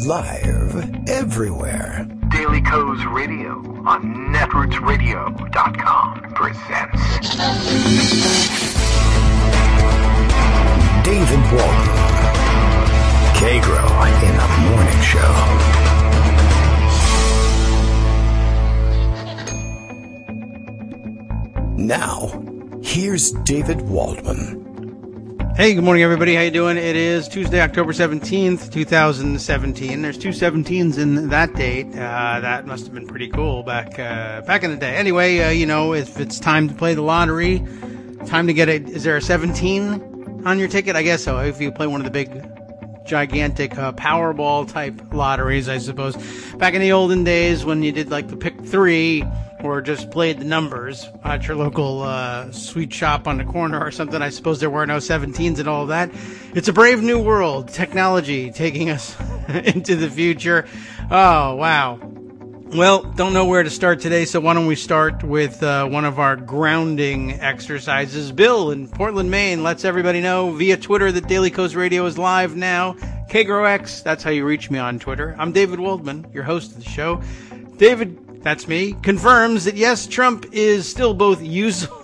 Live everywhere. Daily Co's Radio on netrootsradio.com presents David Waldman, Kagro in the Morning Show. Now, here's David Waldman. Hey, good morning, everybody. How you doing? It is Tuesday, October 17th, 2017. There's two 17s in that date. That must have been pretty cool back in the day. Anyway, if it's time to play the lottery, time to get is there a 17 on your ticket? I guess so. If you play one of the big, gigantic Powerball type lotteries, I suppose. Back in the olden days when you did like the pick three, or just played the numbers at your local sweet shop on the corner or something. I suppose there were no 17s and all of that. It's a brave new world. Technology taking us into the future. Oh, wow. Well, don't know where to start today, so why don't we start with one of our grounding exercises. Bill in Portland, Maine lets everybody know via Twitter that Daily Co's Radio is live now. KagroX, that's how you reach me on Twitter. I'm David Waldman, your host of the show. David, that's me, confirms that yes, Trump is still both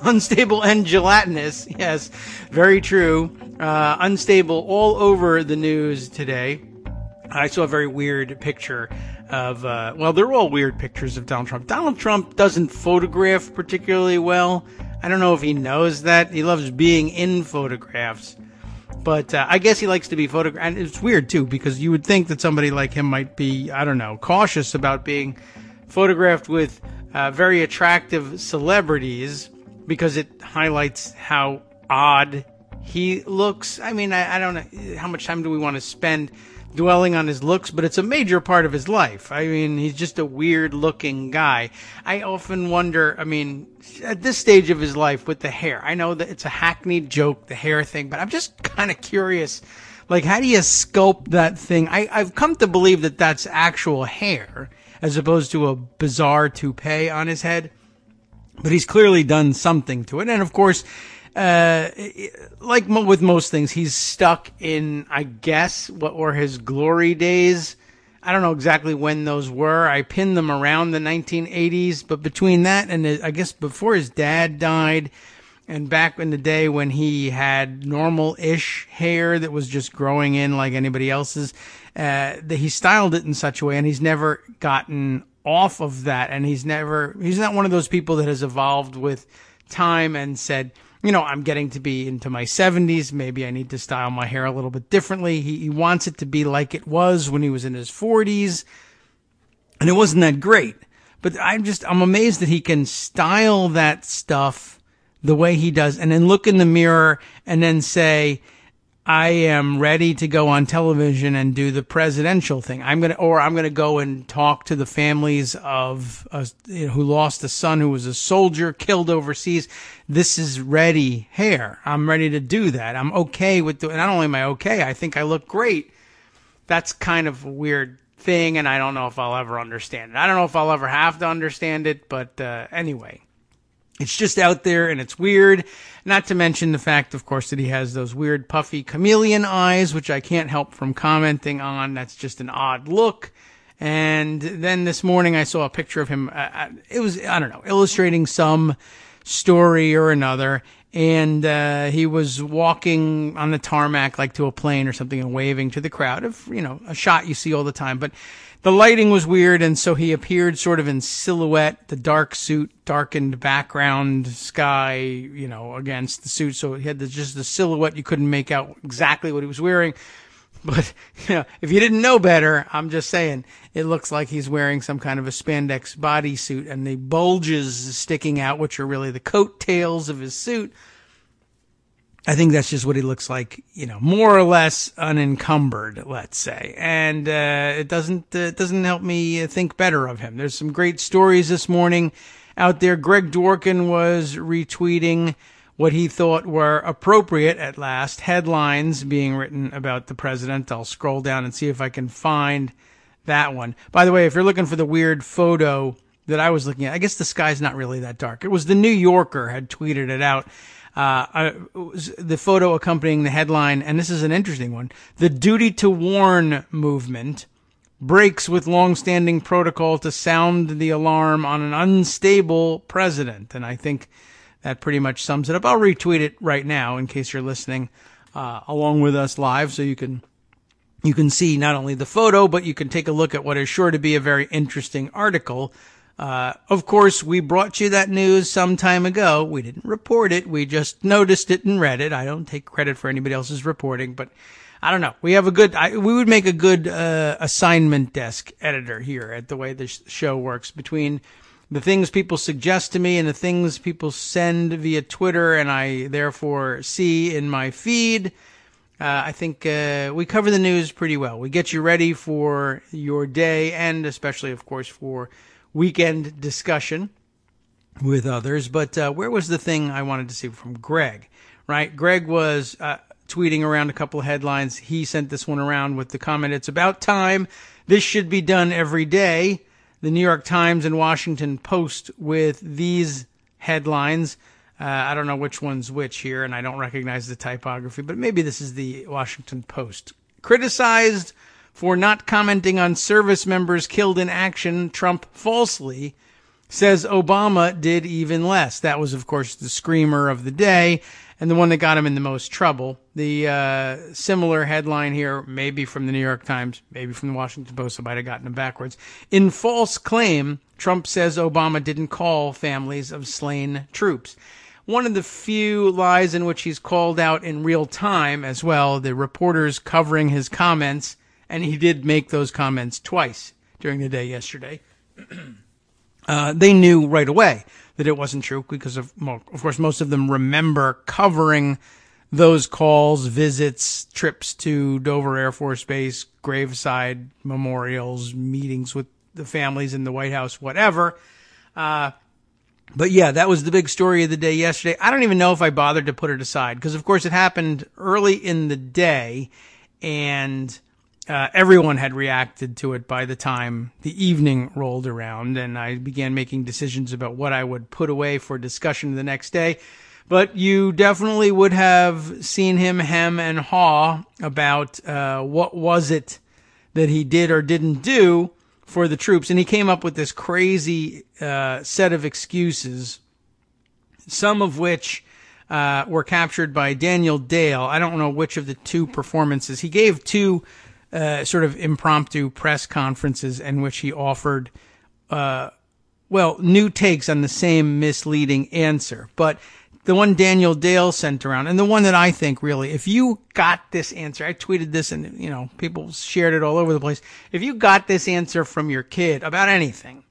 unstable and gelatinous. Yes, very true. Unstable all over the news today. I saw a very weird picture of, they're all weird pictures of Donald Trump. Donald Trump doesn't photograph particularly well. I don't know if he knows that. He loves being in photographs. But I guess he likes to be photographed. And it's weird, too, because you would think that somebody like him might be, cautious about being photographed with very attractive celebrities because it highlights how odd he looks. I mean, I don't know how much time do we want to spend dwelling on his looks, but it's a major part of his life. I mean, he's just a weird looking guy. I often wonder, at this stage of his life with the hair, I know that it's a hackneyed joke, the hair thing, but I'm just kind of curious, like, how do you sculpt that thing? I've come to believe that that's actual hair, as opposed to a bizarre toupee on his head. But he's clearly done something to it. And of course, with most things, he's stuck in, I guess, what were his glory days. I don't know exactly when those were. I pinned them around the 1980s. But between that and I guess before his dad died, and back in the day when he had normal-ish hair that was just growing in like anybody else's, he styled it in such a way, and he's never gotten off of that. And he's not one of those people that has evolved with time and said, I'm getting to be into my 70s. Maybe I need to style my hair a little bit differently. He wants it to be like it was when he was in his 40s. And it wasn't that great. But I'm amazed that he can style that stuff the way he does, and then look in the mirror and then say, I am ready to go on television and do the presidential thing. I'm going to go and talk to the families of who lost a son who was a soldier killed overseas. This is ready hair. I'm ready to do that. I'm okay with doing. Not only am I okay, I think I look great. That's kind of a weird thing, and I don't know if I'll ever understand it. I don't know if I'll ever have to understand it, but anyway. It's just out there, and it's weird. Not to mention the fact, of course, that he has those weird puffy chameleon eyes, which I can't help from commenting on. That's just an odd look. And then this morning I saw a picture of him. It was, illustrating some story or another. And he was walking on the tarmac like to a plane or something and waving to the crowd of, a shot you see all the time. But the lighting was weird, and so he appeared sort of in silhouette, the dark suit, darkened background sky, against the suit. So he had just the silhouette. You couldn't make out exactly what he was wearing. But, if you didn't know better, I'm just saying, it looks like he's wearing some kind of a spandex bodysuit, and the bulges sticking out, which are really the coattails of his suit. I think that's just what he looks like, more or less unencumbered, let's say. And it doesn't help me think better of him. There's some great stories this morning out there. Greg Dworkin was retweeting what he thought were appropriate at last headlines being written about the president. I'll scroll down and see if I can find that one. By the way, if you're looking for the weird photo that I was looking at, I guess the sky's not really that dark. It was the New Yorker had tweeted it out. The photo accompanying the headline, and this is an interesting one, the Duty to Warn movement breaks with long-standing protocol to sound the alarm on an unstable president. And I think that pretty much sums it up. I'll retweet it right now in case you're listening along with us live, so you can see not only the photo, but you can take a look at what is sure to be a very interesting article. Of course, we brought you that news some time ago. We didn't report it. We just noticed it and read it. I don't take credit for anybody else's reporting, but I don't know. We have we would make a good assignment desk editor here at the way this show works, between the things people suggest to me and the things people send via Twitter and I therefore see in my feed. I think we cover the news pretty well. We get you ready for your day and especially, of course, for weekend discussion with others. But where was the thing I wanted to see from Greg, right? Greg was tweeting around a couple of headlines. He sent this one around with the comment, "It's about time. This should be done every day." The New York Times and Washington Post with these headlines. I don't know which one's which here, and I don't recognize the typography, but maybe this is the Washington Post. "Criticized for not commenting on service members killed in action, Trump falsely says Obama did even less." That was, of course, the screamer of the day and the one that got him in the most trouble. The similar headline here, maybe from the New York Times, maybe from the Washington Post, I might have gotten them backwards. "In false claim, Trump says Obama didn't call families of slain troops." One of the few lies in which he's called out in real time as well, the reporters covering his comments, and he did make those comments twice during the day yesterday. They knew right away that it wasn't true because of course, most of them remember covering those calls, visits, trips to Dover Air Force Base, graveside memorials, meetings with the families in the White House, whatever. But yeah, that was the big story of the day yesterday. I don't even know if I bothered to put it aside because, of course, it happened early in the day and everyone had reacted to it by the time the evening rolled around, and I began making decisions about what I would put away for discussion the next day. But you definitely would have seen him hem and haw about what was it that he did or didn't do for the troops. And he came up with this crazy set of excuses, some of which were captured by Daniel Dale. I don't know which of the two performances. He gave two sort of impromptu press conferences in which he offered, new takes on the same misleading answer. But the one Daniel Dale sent around, and the one that I think really, if you got this answer, I tweeted this and, people shared it all over the place. If you got this answer from your kid about anything,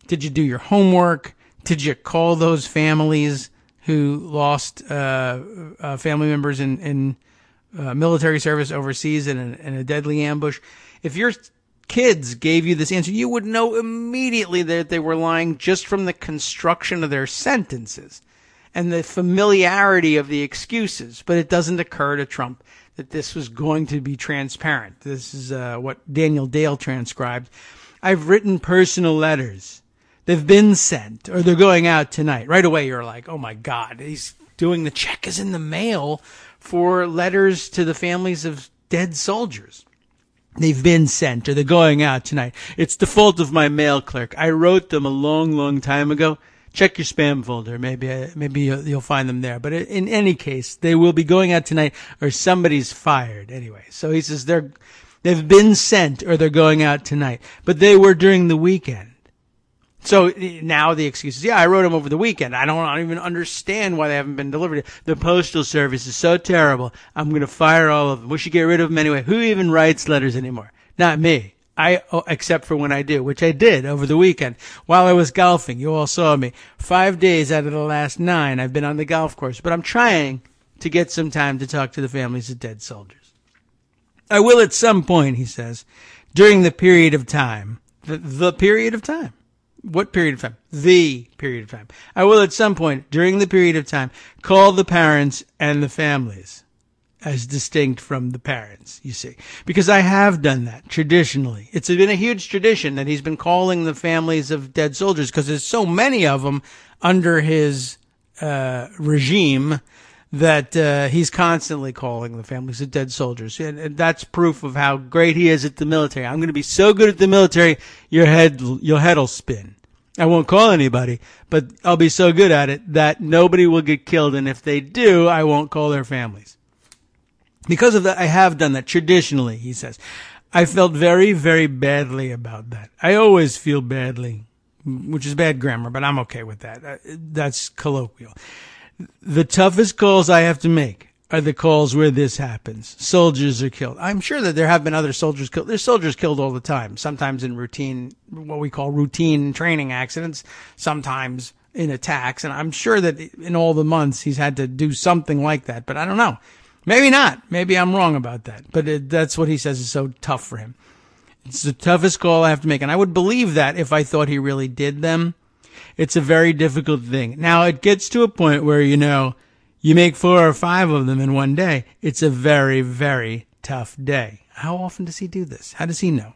did you do your homework? Did you call those families who lost family members in military service overseas in a deadly ambush? If your kids gave you this answer, you would know immediately that they were lying just from the construction of their sentences and the familiarity of the excuses. But it doesn't occur to Trump that this was going to be transparent. This is what Daniel Dale transcribed. "I've written personal letters. They've been sent, or they're going out tonight." Right away, you're like, oh my God, he's doing the check is in the mail for letters to the families of dead soldiers. "They've been sent, or they're going out tonight. It's the fault of my mail clerk. I wrote them a long, long time ago. Check your spam folder. Maybe you'll find them there. But in any case, they will be going out tonight, or somebody's fired." Anyway, so he says they've been sent, or they're going out tonight. But they were during the weekend. So now the excuse is, I wrote them over the weekend. I don't even understand why they haven't been delivered. The Postal Service is so terrible. I'm going to fire all of them. We should get rid of them anyway. Who even writes letters anymore? Not me. Except for when I do, which I did over the weekend while I was golfing. You all saw me. 5 days out of the last 9, I've been on the golf course. But I'm trying to get some time to talk to the families of dead soldiers. "I will at some point," he says, "during the period of time." The period of time. What period of time? The period of time. "I will at some point during the period of time call the parents and the families," as distinct from the parents, you see. Because I have done that traditionally. It's been a huge tradition that he's been calling the families of dead soldiers because there's so many of them under his regime that he's constantly calling the families of dead soldiers. And that's proof of how great he is at the military. I'm going to be so good at the military, your head'll spin. I won't call anybody, but I'll be so good at it that nobody will get killed. And if they do, I won't call their families. Because of that, I have done that traditionally, he says. I felt very, very badly about that. I always feel badly, which is bad grammar, but I'm okay with that. That's colloquial. The toughest calls I have to make are the calls where this happens. Soldiers are killed. I'm sure that there have been other soldiers killed. There's soldiers killed all the time, sometimes in routine, what we call routine training accidents, sometimes in attacks. And I'm sure that in all the months he's had to do something like that, but I don't know. Maybe not. Maybe I'm wrong about that. But that's what he says is so tough for him. It's the toughest call I have to make. And I would believe that if I thought he really did them. It's a very difficult thing. Now, it gets to a point where, you make 4 or 5 of them in one day. It's a very, very tough day. How often does he do this? How does he know?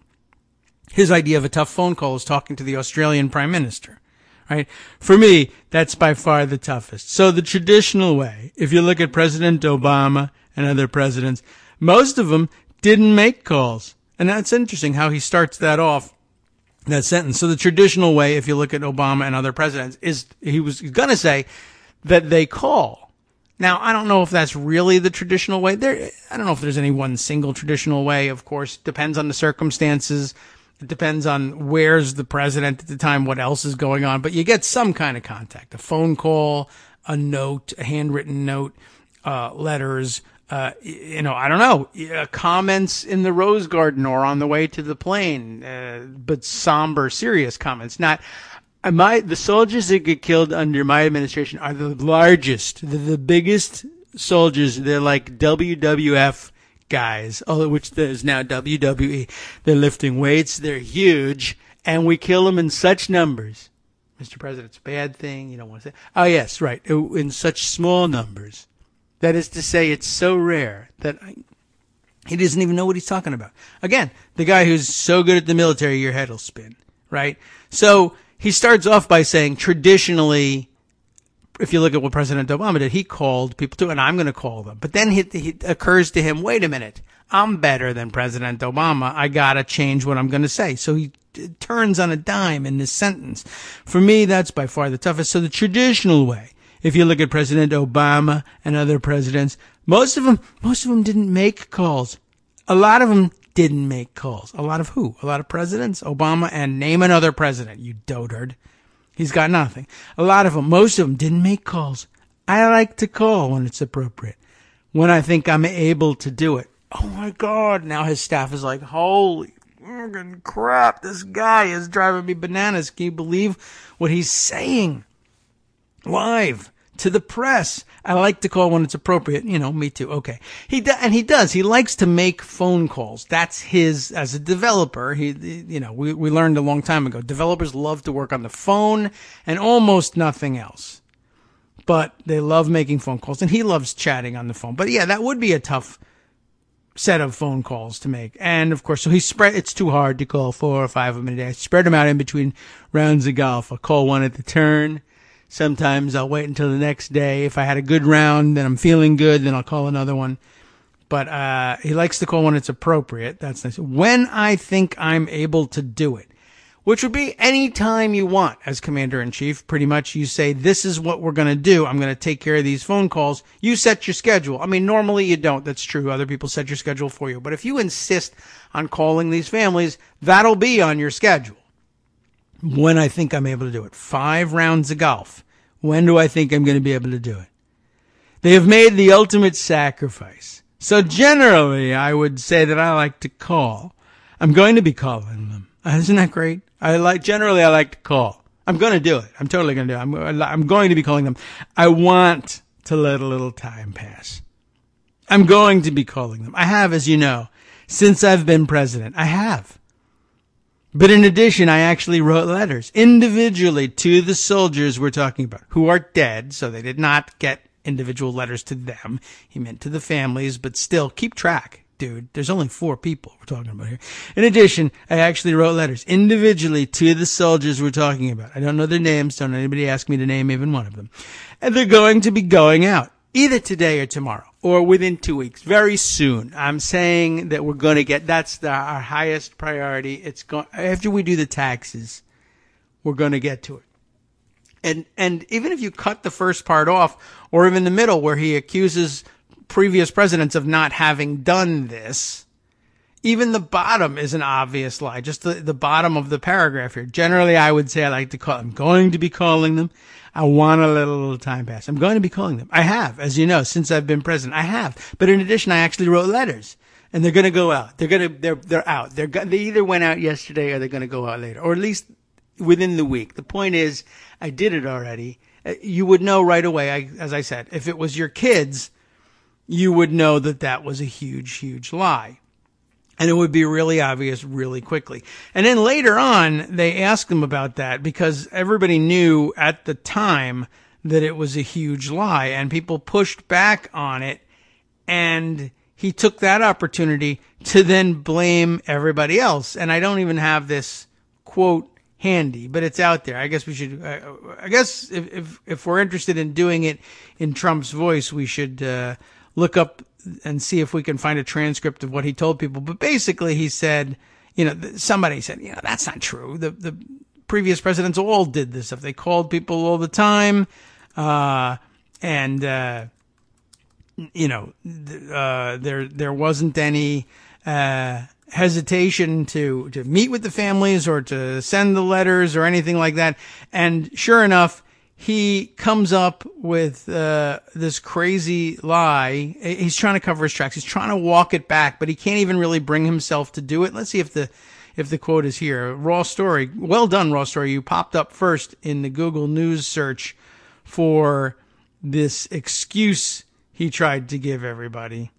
His idea of a tough phone call is talking to the Australian Prime Minister, right? For me, that's by far the toughest. So the traditional way, if you look at President Obama and other presidents, most of them didn't make calls. And that's interesting how he starts that off, that sentence. So the traditional way, if you look at Obama and other presidents, is he's going to say that they call. Now, I don't know if that's really the traditional way. I don't know if there's any one single traditional way. Of course, depends on the circumstances. It depends on where's the president at the time, what else is going on. But you get some kind of contact, a phone call, a note, a handwritten note, letters, I don't know, comments in the Rose Garden or on the way to the plane, but somber, serious comments. Not, the soldiers that get killed under my administration are the largest, the biggest soldiers. They're like WWF guys, which there's now WWE. They're lifting weights. They're huge, and we kill them in such numbers. Mr. President, it's a bad thing. You don't want to say. Oh, yes, right. In such small numbers. That is to say, it's so rare that he doesn't even know what he's talking about. Again, the guy who's so good at the military, your head will spin, right? So he starts off by saying, traditionally, if you look at what President Obama did, he called people too, and I'm going to call them. But then it occurs to him, wait a minute, I'm better than President Obama. I got to change what I'm going to say. So he turns on a dime in this sentence. For me, that's by far the toughest. So the traditional way, if you look at President Obama and other presidents, most of them didn't make calls. A lot of them didn't make calls. A lot of who? A lot of presidents? Obama, and name another president, you dotard. He's got nothing. A lot of them, most of them didn't make calls. I like to call when it's appropriate, when I think I'm able to do it. Oh my God. Now his staff is like, holy crap, this guy is driving me bananas. Can you believe what he's saying? Live to the press. I like to call when it's appropriate. Me too. Okay. He does. He likes to make phone calls. That's his, as a developer. We learned a long time ago, developers love to work on the phone and almost nothing else. But they love making phone calls, and he loves chatting on the phone. But yeah, that would be a tough set of phone calls to make. And of course, so it's too hard to call 4 or 5 of them a day. I spread them out in between rounds of golf. I'll call one at the turn. Sometimes I'll wait until the next day. If I had a good round, then I'm feeling good, then I'll call another one. But he likes to call when it's appropriate. That's nice. When I think I'm able to do it, which would be any time you want as Commander-in-Chief. Pretty much you say, this is what we're going to do. I'm going to take care of these phone calls. You set your schedule. I mean, normally you don't. That's true. Other people set your schedule for you. But if you insist on calling these families, that'll be on your schedule. When I think I'm able to do it. 5 rounds of golf. When do I think I'm going to be able to do it? They have made the ultimate sacrifice. So generally, I would say that I like to call. I'm going to be calling them. Isn't that great? Generally I like to call. I'm going to do it. I'm totally going to do it. I'm going to be calling them. I want to let a little time pass. I'm going to be calling them. I have, as you know, since I've been president. I have. But in addition, I actually wrote letters individually to the soldiers we're talking about, who are dead, so they did not get individual letters to them. He meant to the families, but still, keep track, dude. There's only 4 people we're talking about here. In addition, I actually wrote letters individually to the soldiers we're talking about. I don't know their names. Don't anybody ask me to name even one of them. And they're going to be going out. either today or tomorrow or within 2 weeks, very soon. I'm saying that we're going to get, that's our highest priority. It's going, after we do the taxes, we're going to get to it. And even if you cut the first part off, or even the middle where he accuses previous presidents of not having done this, even the bottom is an obvious lie. Just the bottom of the paragraph here. Generally, I would say I like to call, I'm going to be calling them. I want to let a little time pass. I'm going to be calling them. I have, as you know, since I've been president. I have. But in addition, I actually wrote letters. And they're going to go out. They're out. They either went out yesterday or they're going to go out later. Or at least within the week. The point is, I did it already. You would know right away, as I said, if it was your kids, you would know that that was a huge, huge lie. And it would be really obvious really quickly. And then later on, they asked him about that because everybody knew at the time that it was a huge lie and people pushed back on it. And he took that opportunity to then blame everybody else. And I don't even have this quote handy, but it's out there. I guess we should, I guess if we're interested in doing it in Trump's voice, we should, look up and see if we can find a transcript of what he told people. But basically he said, somebody said, that's not true. The previous presidents all did this stuff. They called people all the time. There wasn't any, hesitation to meet with the families or to send the letters or anything like that. And sure enough, he comes up with this crazy lie. He's trying to cover his tracks. He's trying to walk it back, but he can't even really bring himself to do it. Let's see if the quote is here. Raw Story. Well done, Raw Story. You popped up first in the Google News search for this excuse he tried to give everybody.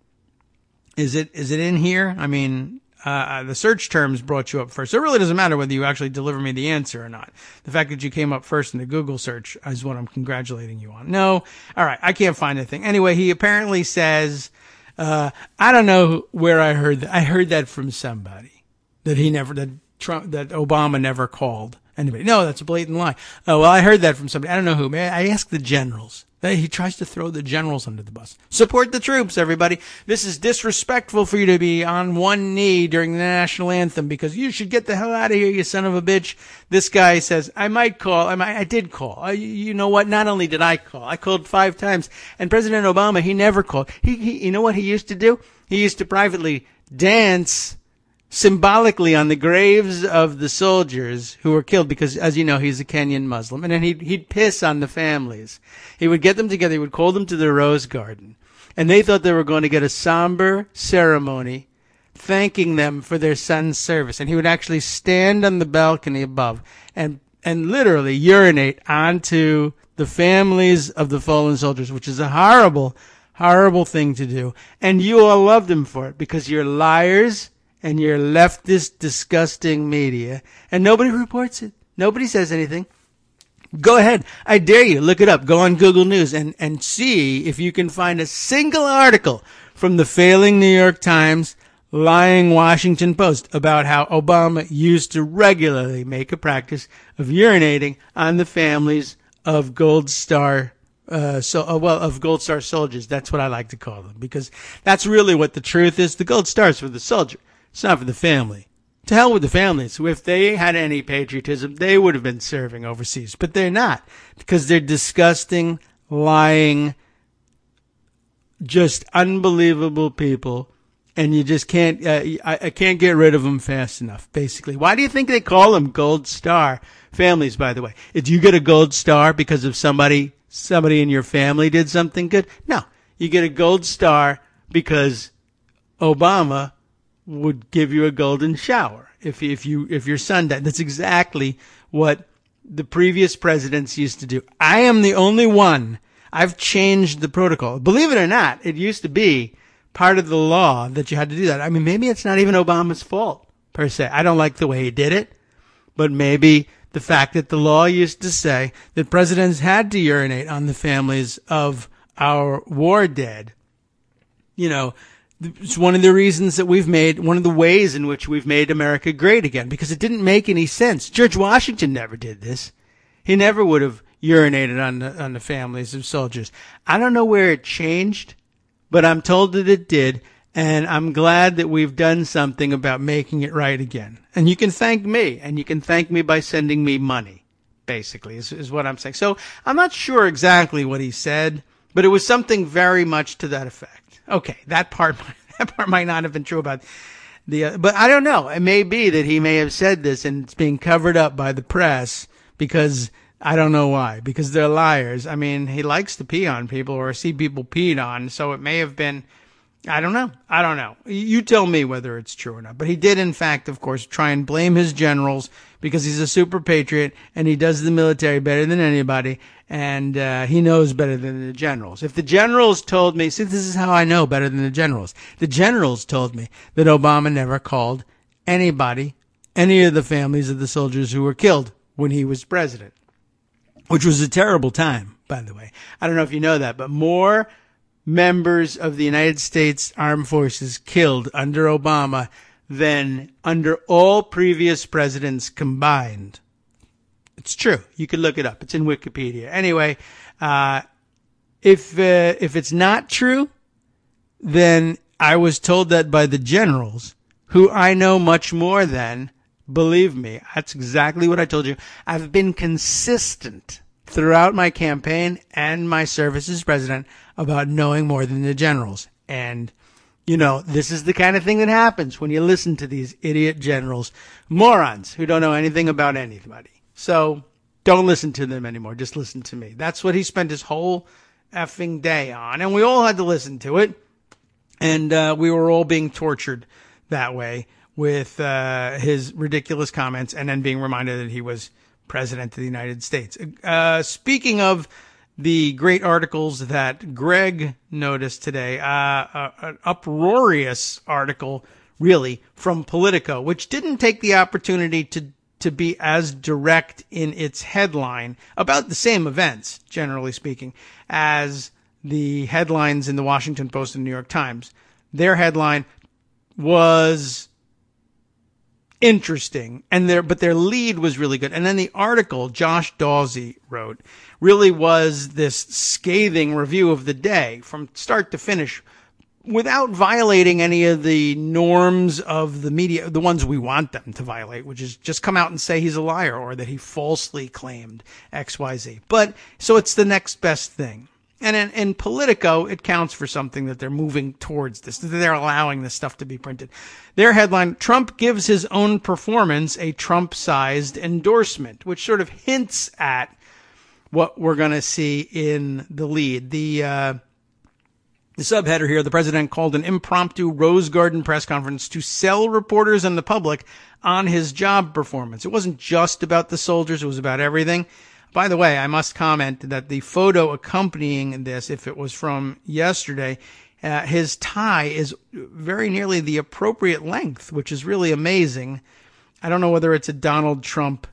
Is it in here? I mean, the search terms brought you up first. So it really doesn't matter whether you actually deliver me the answer or not. The fact that you came up first in the Google search is what I'm congratulating you on. No. All right. I can't find anything. Anyway, he apparently says, I don't know where I heard that. I heard that from somebody that that Obama never called anybody. No, that's a blatant lie. Oh, well, I heard that from somebody. I don't know who. I asked the generals. He tries to throw the generals under the bus. Support the troops, everybody. This is disrespectful for you to be on one knee during the national anthem because you should get the hell out of here, you son of a bitch. This guy says, I might call. I did call. You know what? Not only did I call, I called 5 times. And President Obama, he never called. He you know what he used to do? He used to privately dance symbolically on the graves of the soldiers who were killed because, as you know, he's a Kenyan Muslim. And then he'd piss on the families. He would get them together. He would call them to the Rose Garden. And they thought they were going to get a somber ceremony thanking them for their son's service. And he would actually stand on the balcony above and literally urinate onto the families of the fallen soldiers, which is a horrible, horrible thing to do. And you all loved him for it because you're liars and you're leftist, disgusting media, and nobody reports it. Nobody says anything. Go ahead. I dare you. Look it up. Go on Google News and see if you can find a single article from the failing New York Times, lying Washington Post about how Obama used to regularly make a practice of urinating on the families of Gold Star of Gold Star soldiers. That's what I like to call them because that's really what the truth is. The Gold Star is for the soldier. It's not for the family. To hell with the families. If they had any patriotism, they would have been serving overseas. But they're not because they're disgusting, lying, just unbelievable people. And you just can't, I can't get rid of them fast enough, basically. Why do you think they call them Gold Star families, by the way? Did you get a Gold Star because of somebody in your family did something good? No. You get a Gold Star because Obama would give you a golden shower if your son died. That's exactly what the previous presidents used to do. I am the only one. I've changed the protocol. Believe it or not, it used to be part of the law that you had to do that. I mean, maybe it's not even Obama's fault per se. I don't like the way he did it, but maybe the fact that the law used to say that presidents had to urinate on the families of our war dead, it's one of the reasons that one of the ways in which we've made America great again, because it didn't make any sense. George Washington never did this. He never would have urinated on the families of soldiers. I don't know where it changed, but I'm told that it did, and I'm glad that we've done something about making it right again. And you can thank me, and you can thank me by sending me money, basically, is what I'm saying. So I'm not sure exactly what he said, but it was something very much to that effect. Okay, that part might not have been true about but I don't know. It may be that he may have said this and it's being covered up by the press because I don't know why, because they're liars. I mean, he likes to pee on people or see people peed on, so it may have been, I don't know. You tell me whether it's true or not. But he did, in fact, of course, try and blame his generals because he's a super patriot and he does the military better than anybody, and he knows better than the generals. If the generals told me, see, this is how I know better than the generals. The generals told me that Obama never called anybody, any of the families of the soldiers who were killed when he was president, which was a terrible time, by the way. I don't know if you know that, but more members of the United States Armed Forces killed under Obama than under all previous presidents combined. It's true. You can look it up. It's in Wikipedia. Anyway, if it's not true, then I was told that by the generals, who I know much more than. Believe me, that's exactly what I told you. I've been consistent throughout my campaign and my service as president about knowing more than the generals. And, this is the kind of thing that happens when you listen to these idiot generals, morons who don't know anything about anybody. So don't listen to them anymore. Just listen to me. That's what he spent his whole effing day on. And we all had to listen to it. And we were all being tortured that way with his ridiculous comments and then being reminded that he was president of the United States. Speaking of the great articles that Greg noticed today, an uproarious article, really, from Politico, which didn't take the opportunity to be as direct in its headline about the same events, generally speaking, as the headlines in the Washington Post and New York Times. Their headline was interesting, but their lead was really good. And then the article Josh Dawsey wrote really was this scathing review of the day from start to finish without violating any of the norms of the media, the ones we want them to violate, which is just come out and say he's a liar or that he falsely claimed XYZ. But so it's the next best thing. And in Politico, it counts for something that they're moving towards this, that they're allowing this stuff to be printed. Their headline, Trump gives his own performance a Trump-sized endorsement, which sort of hints at what we're going to see in the lead. The subheader here, the president called an impromptu Rose Garden press conference to sell reporters and the public on his job performance. It wasn't just about the soldiers. It was about everything. By the way, I must comment that the photo accompanying this, if it was from yesterday, his tie is very nearly the appropriate length, which is really amazing. I don't know whether it's a Donald Trump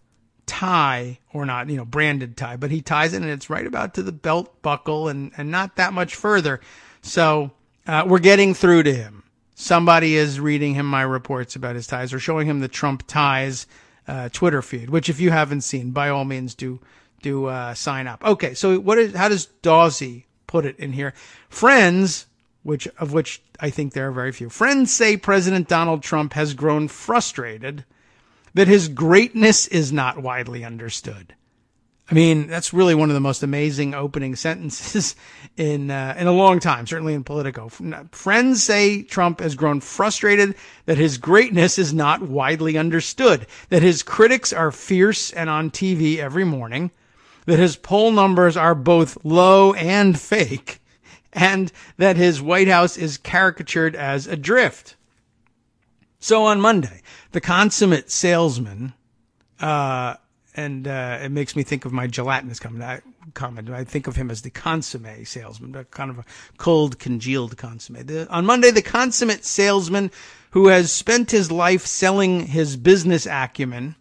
tie or not, branded tie, but he ties it and it's right about to the belt buckle and not that much further. So we're getting through to him. Somebody is reading him my reports about his ties or showing him the Trump ties Twitter feed, which if you haven't seen, by all means do sign up. Okay, so how does Dawsey put it in here? Friends, of which I think there are very few, friends say President Donald Trump has grown frustrated that his greatness is not widely understood. I mean, that's really one of the most amazing opening sentences in a long time, certainly in Politico. Friends say Trump has grown frustrated that his greatness is not widely understood, that his critics are fierce and on TV every morning, that his poll numbers are both low and fake, and that his White House is caricatured as adrift. So on Monday, the consummate salesman, and it makes me think of my gelatinous comment. I think of him as the consomme salesman, kind of a cold, congealed consomme. On Monday, the consummate salesman who has spent his life selling his business acumen,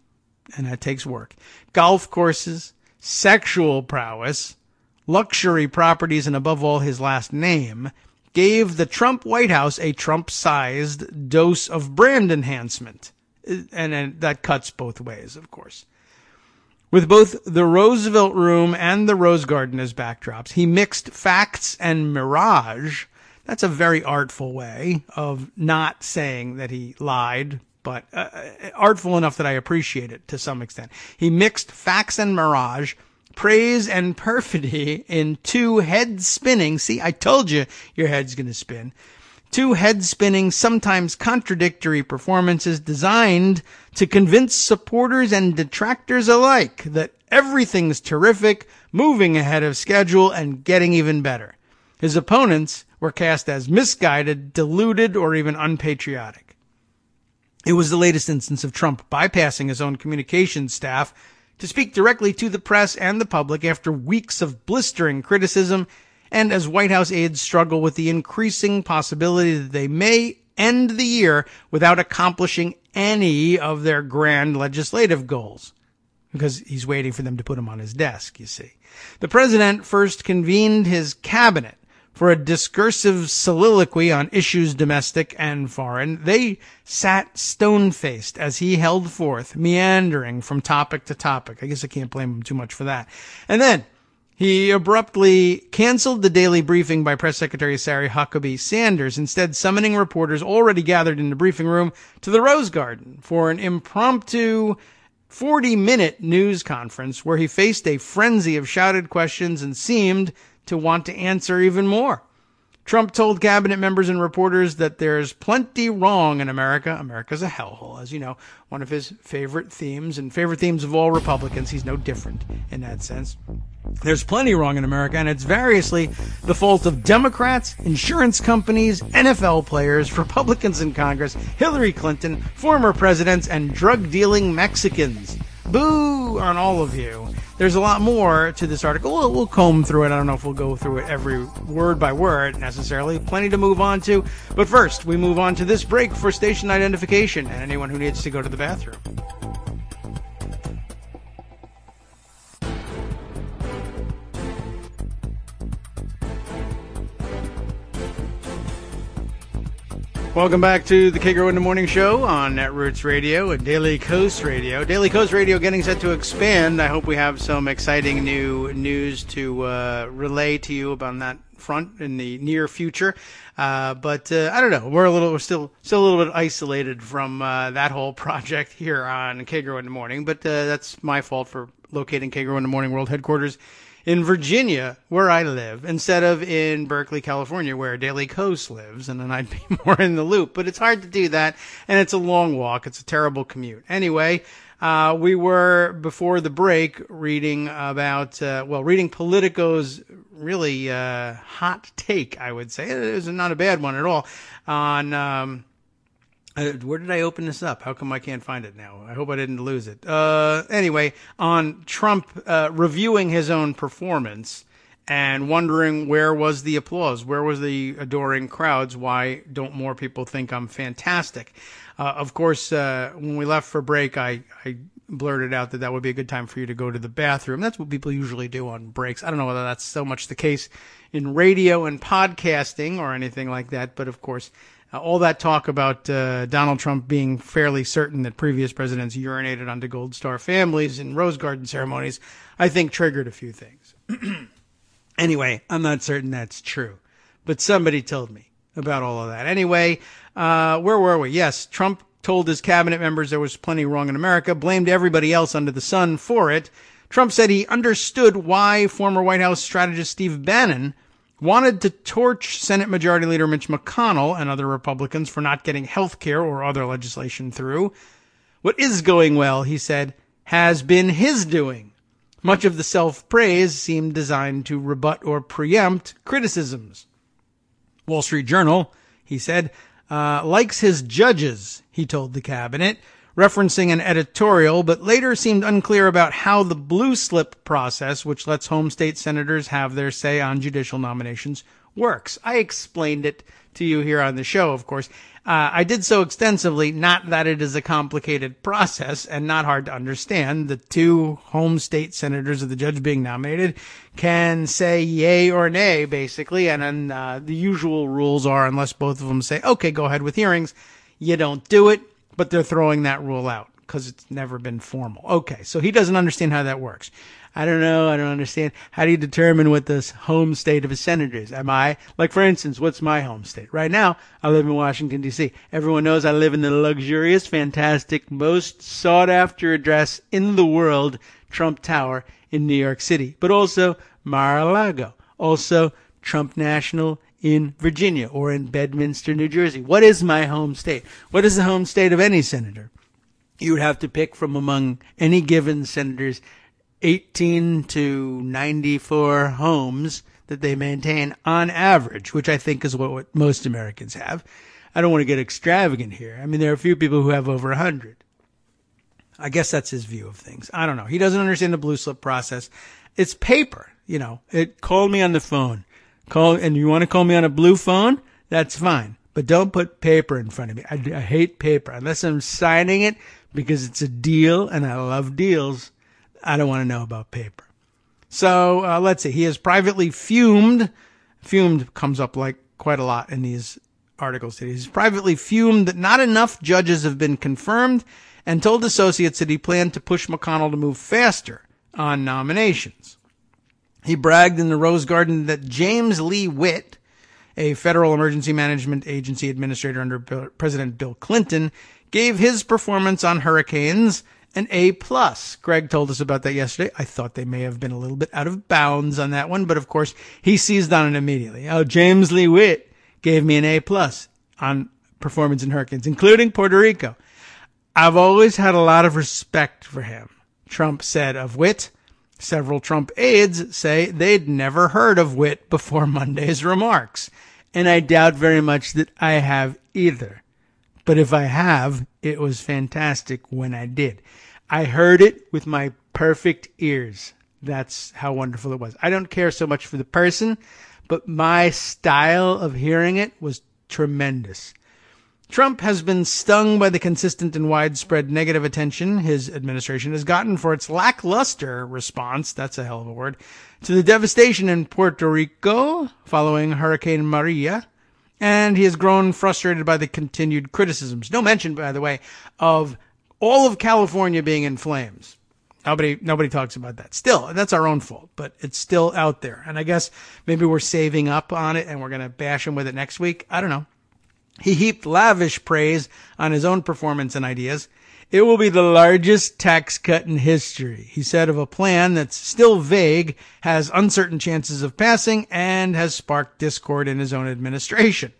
and that takes work, golf courses, sexual prowess, luxury properties, and above all, his last name, gave the Trump White House a Trump-sized dose of brand enhancement. And that cuts both ways, of course. With both the Roosevelt Room and the Rose Garden as backdrops, he mixed facts and mirage. That's a very artful way of not saying that he lied, but artful enough that I appreciate it to some extent. He mixed facts and mirage, praise and perfidy in two head-spinning, see, I told you your head's going to spin, two head-spinning, sometimes contradictory performances designed to convince supporters and detractors alike that everything's terrific, moving ahead of schedule, and getting even better. His opponents were cast as misguided, deluded, or even unpatriotic. It was the latest instance of Trump bypassing his own communications staff to speak directly to the press and the public after weeks of blistering criticism, and as White House aides struggle with the increasing possibility that they may end the year without accomplishing any of their grand legislative goals. Because he's waiting for them to put him on his desk, you see. The president first convened his cabinet for a discursive soliloquy on issues domestic and foreign. They sat stone-faced as he held forth, meandering from topic to topic. I guess I can't blame him too much for that. And then he abruptly canceled the daily briefing by Press Secretary Sarah Huckabee Sanders, instead summoning reporters already gathered in the briefing room to the Rose Garden for an impromptu 40-minute news conference where he faced a frenzy of shouted questions and seemed to want to answer even more. Trump told cabinet members and reporters that there's plenty wrong in America. America's a hellhole, as you know, one of his favorite themes, and favorite themes of all Republicans. He's no different in that sense. There's plenty wrong in America, and it's variously the fault of Democrats, insurance companies, NFL players, Republicans in Congress, Hillary Clinton, former presidents, and drug-dealing Mexicans. Boo on all of you. There's a lot more to this article. We'll comb through it. I don't know if we'll go through it every word by word necessarily. Plenty to move on to. But first, we move on to this break for station identification and anyone who needs to go to the bathroom. Welcome back to the Kagro in the Morning Show on Netroots Radio and Daily Coast Radio. Daily Coast Radio getting set to expand. I hope we have some exciting new news to relay to you about that front in the near future. But I don't know. We're still a little bit isolated from that whole project here on Kagro in the Morning. But that's my fault for locating Kagro in the Morning World Headquarters in Virginia, where I live, instead of in Berkeley, California, where Daily Coast lives, and then I'd be more in the loop. But it's hard to do that, and it's a long walk. It's a terrible commute. Anyway, we were, before the break, reading about, reading Politico's really hot take, I would say. It was not a bad one at all, on where did I open this up? How come I can't find it now? I hope I didn't lose it. Anyway, on Trump reviewing his own performance and wondering where was the applause, where was the adoring crowds, why don't more people think I'm fantastic? Of course, when we left for break, I blurted out that would be a good time for you to go to the bathroom. That's what people usually do on breaks. I don't know whether that's so much the case in radio and podcasting or anything like that, but of course, all that talk about Donald Trump being fairly certain that previous presidents urinated onto Gold Star families in Rose Garden ceremonies, I think triggered a few things. Anyway, I'm not certain that's true, but somebody told me about all of that. Anyway, where were we? Yes, Trump told his cabinet members there was plenty wrong in America, blamed everybody else under the sun for it. Trump said he understood why former White House strategist Steve Bannon wanted to torch Senate Majority Leader Mitch McConnell and other Republicans for not getting health care or other legislation through. What is going well, he said, has been his doing. Much of the self-praise seemed designed to rebut or preempt criticisms. Wall Street Journal, he said, likes his judges, he told the cabinet, referencing an editorial, but later seemed unclear about how the blue slip process, which lets home state senators have their say on judicial nominations, works. I explained it to you here on the show, of course. I did so extensively, not that it is a complicated process and not hard to understand. The two home state senators of the judge being nominated can say yay or nay, basically, and then the usual rules are, unless both of them say, okay, go ahead with hearings, you don't do it. But they're throwing that rule out. because it's never been formal. Okay, so he doesn't understand how that works. I don't know. I don't understand. How do you determine what the home state of a senator is? Like, for instance, what's my home state? Right now, I live in Washington, D.C. Everyone knows I live in the luxurious, fantastic, most sought-after address in the world, Trump Tower in New York City, but also Mar-a-Lago, also Trump National in Virginia or in Bedminster, New Jersey. What is my home state? What is the home state of any senator? You would have to pick from among any given senator's 18 to 94 homes that they maintain on average, which I think is what most Americans have. I don't want to get extravagant here. I mean, there are a few people who have over 100. I guess that's his view of things. I don't know. He doesn't understand the blue slip process. It's paper, call me on the phone. And you want to call me on a blue phone? That's fine. But don't put paper in front of me. I hate paper. Unless I'm signing it because it's a deal and I love deals, I don't want to know about paper. So let's see. He has privately fumed. Fumed comes up like quite a lot in these articles today. He's privately fumed that not enough judges have been confirmed and told associates that he planned to push McConnell to move faster on nominations. He bragged in the Rose Garden that James Lee Witt, a Federal Emergency Management Agency administrator under President Bill Clinton, gave his performance on hurricanes an A+. Greg told us about that yesterday. I thought they may have been a little bit out of bounds on that one, but of course he seized on it immediately. James Lee Witt gave me an A+ on performance in hurricanes, including Puerto Rico. I've always had a lot of respect for him, Trump said of Witt. Several Trump aides say they'd never heard of Witt before Monday's remarks, and I doubt very much that I have either. But if I have, it was fantastic when I did. I heard it with my perfect ears. That's how wonderful it was. I don't care so much for the person, but my style of hearing it was tremendous. Trump has been stung by the consistent and widespread negative attention his administration has gotten for its lackluster response, that's a hell of a word, to the devastation in Puerto Rico following Hurricane Maria, and he has grown frustrated by the continued criticisms. No mention, by the way, of all of California being in flames. Nobody talks about that. Still, that's our own fault, but it's still out there. And I guess maybe we're saving up on it and we're going to bash him with it next week. I don't know. He heaped lavish praise on his own performance and ideas. It will be the largest tax cut in history, he said of a plan that's still vague, has uncertain chances of passing, and has sparked discord in his own administration.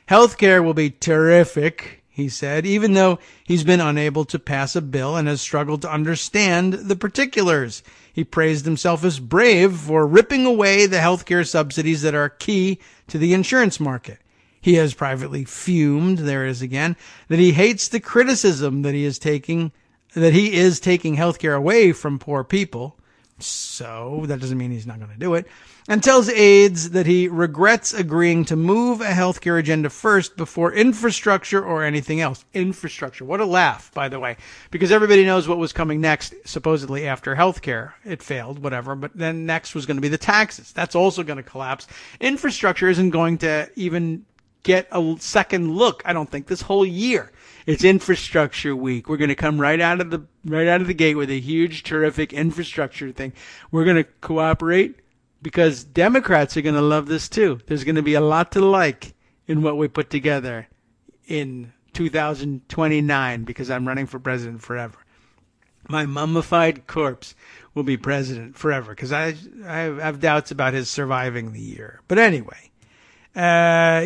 Healthcare will be terrific, he said, even though he's been unable to pass a bill and has struggled to understand the particulars. He praised himself as brave for ripping away the healthcare subsidies that are key to the insurance market. He has privately fumed, there it is again, that he hates the criticism that he is taking healthcare away from poor people. So that doesn't mean he's not going to do it. And tells aides that he regrets agreeing to move a healthcare agenda first before infrastructure or anything else. Infrastructure. What a laugh, by the way, because everybody knows what was coming next, supposedly after healthcare. It failed, whatever. But then next was going to be the taxes. That's also going to collapse. Infrastructure isn't going to even get a second look, I don't think, this whole year. It's infrastructure week. We're going to come right out of the gate with a huge, terrific infrastructure thing. We're going to cooperate because Democrats are going to love this too. There's going to be a lot to like in what we put together in 2029 because I'm running for president forever. My mummified corpse will be president forever because I have doubts about his surviving the year. But anyway. So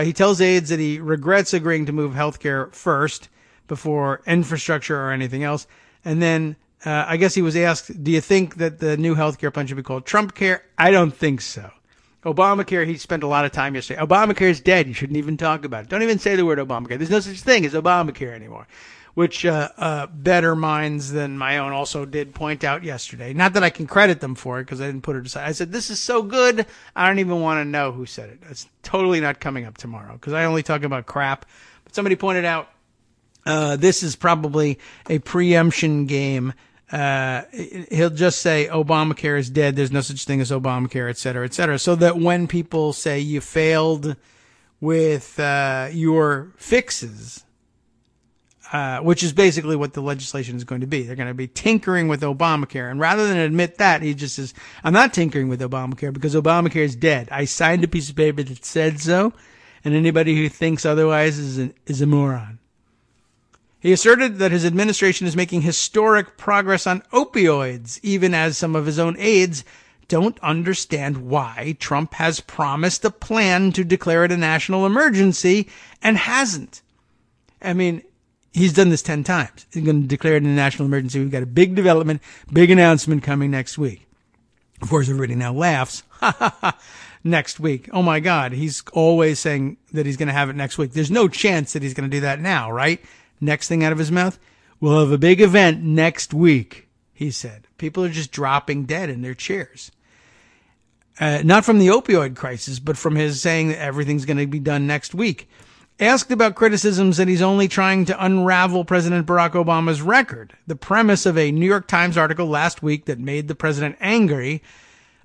he tells aides that he regrets agreeing to move healthcare first before infrastructure or anything else. And then, I guess he was asked, do you think that the new healthcare plan should be called Trump Care? I don't think so. Obamacare, he spent a lot of time yesterday. Obamacare is dead. You shouldn't even talk about it. Don't even say the word Obamacare. There's no such thing as Obamacare anymore, which better minds than my own also did point out yesterday. Not that I can credit them for it because I didn't put it aside. I said, this is so good, I don't even want to know who said it. It's totally not coming up tomorrow because I only talk about crap. But somebody pointed out this is probably a preemption game. He'll just say Obamacare is dead. There's no such thing as Obamacare, et cetera, so that when people say you failed with your fixes, which is basically what the legislation is going to be. They're going to be tinkering with Obamacare. And rather than admit that, he just says, I'm not tinkering with Obamacare because Obamacare is dead. I signed a piece of paper that said so, and anybody who thinks otherwise is a moron. He asserted that his administration is making historic progress on opioids, even as some of his own aides don't understand why Trump has promised a plan to declare it a national emergency and hasn't. I mean, he's done this 10 times. He's going to declare it a national emergency. We've got a big development, big announcement coming next week. Of course, everybody now laughs. Next week. Oh my God. He's always saying that he's going to have it next week. There's no chance that he's going to do that now, right? Next thing out of his mouth. We'll have a big event next week, he said. People are just dropping dead in their chairs. Not from the opioid crisis, but from his saying that everything's going to be done next week. Asked about criticisms that he's only trying to unravel President Barack Obama's record, the premise of a New York Times article last week that made the president angry,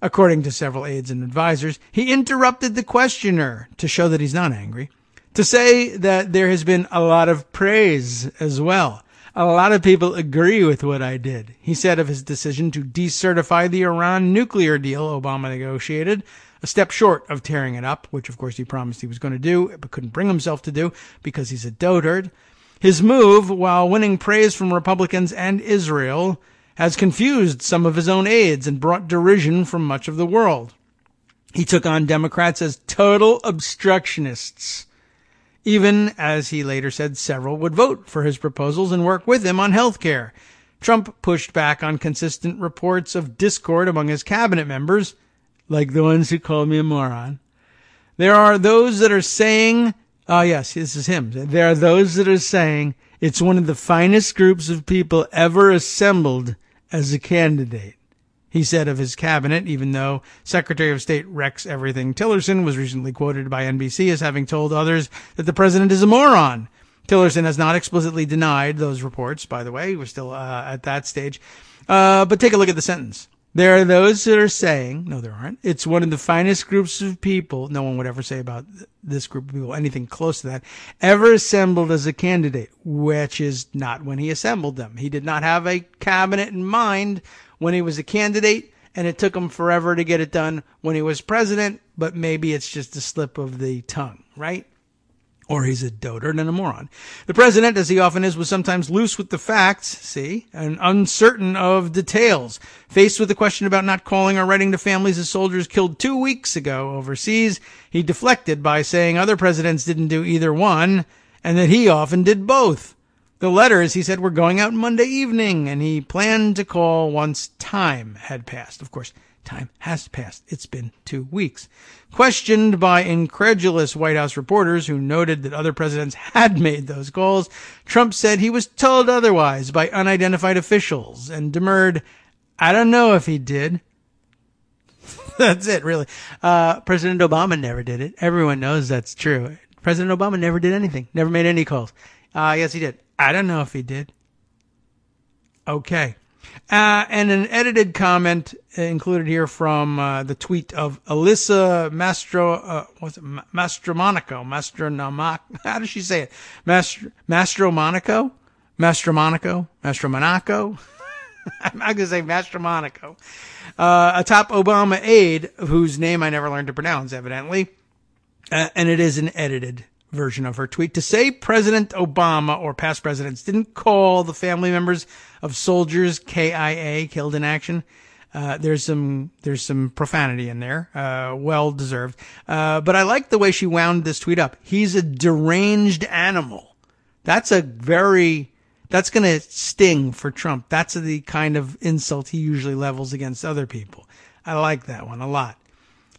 according to several aides and advisors, he interrupted the questioner to show that he's not angry, to say that there has been a lot of praise as well. A lot of people agree with what I did. He said of his decision to decertify the Iran nuclear deal Obama negotiated, a step short of tearing it up, which of course he promised he was going to do, but couldn't bring himself to do because he's a dotard. His move, while winning praise from Republicans and Israel, has confused some of his own aides and brought derision from much of the world. He took on Democrats as total obstructionists. Even, as he later said, several would vote for his proposals and work with him on health care. Trump pushed back on consistent reports of discord among his cabinet members, like the ones who called me a moron. There are those that are saying, oh yes, this is him. There are those that are saying it's one of the finest groups of people ever assembled as a candidate. He said of his cabinet, even though Secretary of State Rex Everything Tillerson was recently quoted by NBC as having told others that the president is a moron. Tillerson has not explicitly denied those reports, by the way. We're still at that stage. But take a look at the sentence. There are those that are saying, no, there aren't. It's one of the finest groups of people. No one would ever say about this group of people anything close to that, ever assembled as a candidate, which is not when he assembled them. He did not have a cabinet in mind when he was a candidate, and it took him forever to get it done when he was president, but maybe it's just a slip of the tongue, right? Or he's a dotard and a moron. The president, as he often is, was sometimes loose with the facts, see, and uncertain of details. Faced with the question about not calling or writing to families of soldiers killed 2 weeks ago overseas, he deflected by saying other presidents didn't do either one, and that he often did both. The letters, he said, were going out Monday evening, and he planned to call once time had passed. Of course, time has passed. It's been 2 weeks. Questioned by incredulous White House reporters who noted that other presidents had made those calls, Trump said he was told otherwise by unidentified officials and demurred, I don't know if he did. That's it, really. President Obama never did it. Everyone knows that's true. President Obama never did anything, never made any calls. Yes, he did. I don't know if he did. Okay. And an edited comment included here from the tweet of Alyssa Mastromonaco. How does she say it? Mastromonaco? I'm not going to say Mastromonaco. A top Obama aide whose name I never learned to pronounce, evidently. And it is an edited version of her tweet to say President Obama or past presidents didn't call the family members of soldiers KIA, killed in action. There's some profanity in there, well deserved. But I like the way she wound this tweet up. He's a deranged animal. That's going to sting for Trump. That's the kind of insult he usually levels against other people. I like that one a lot.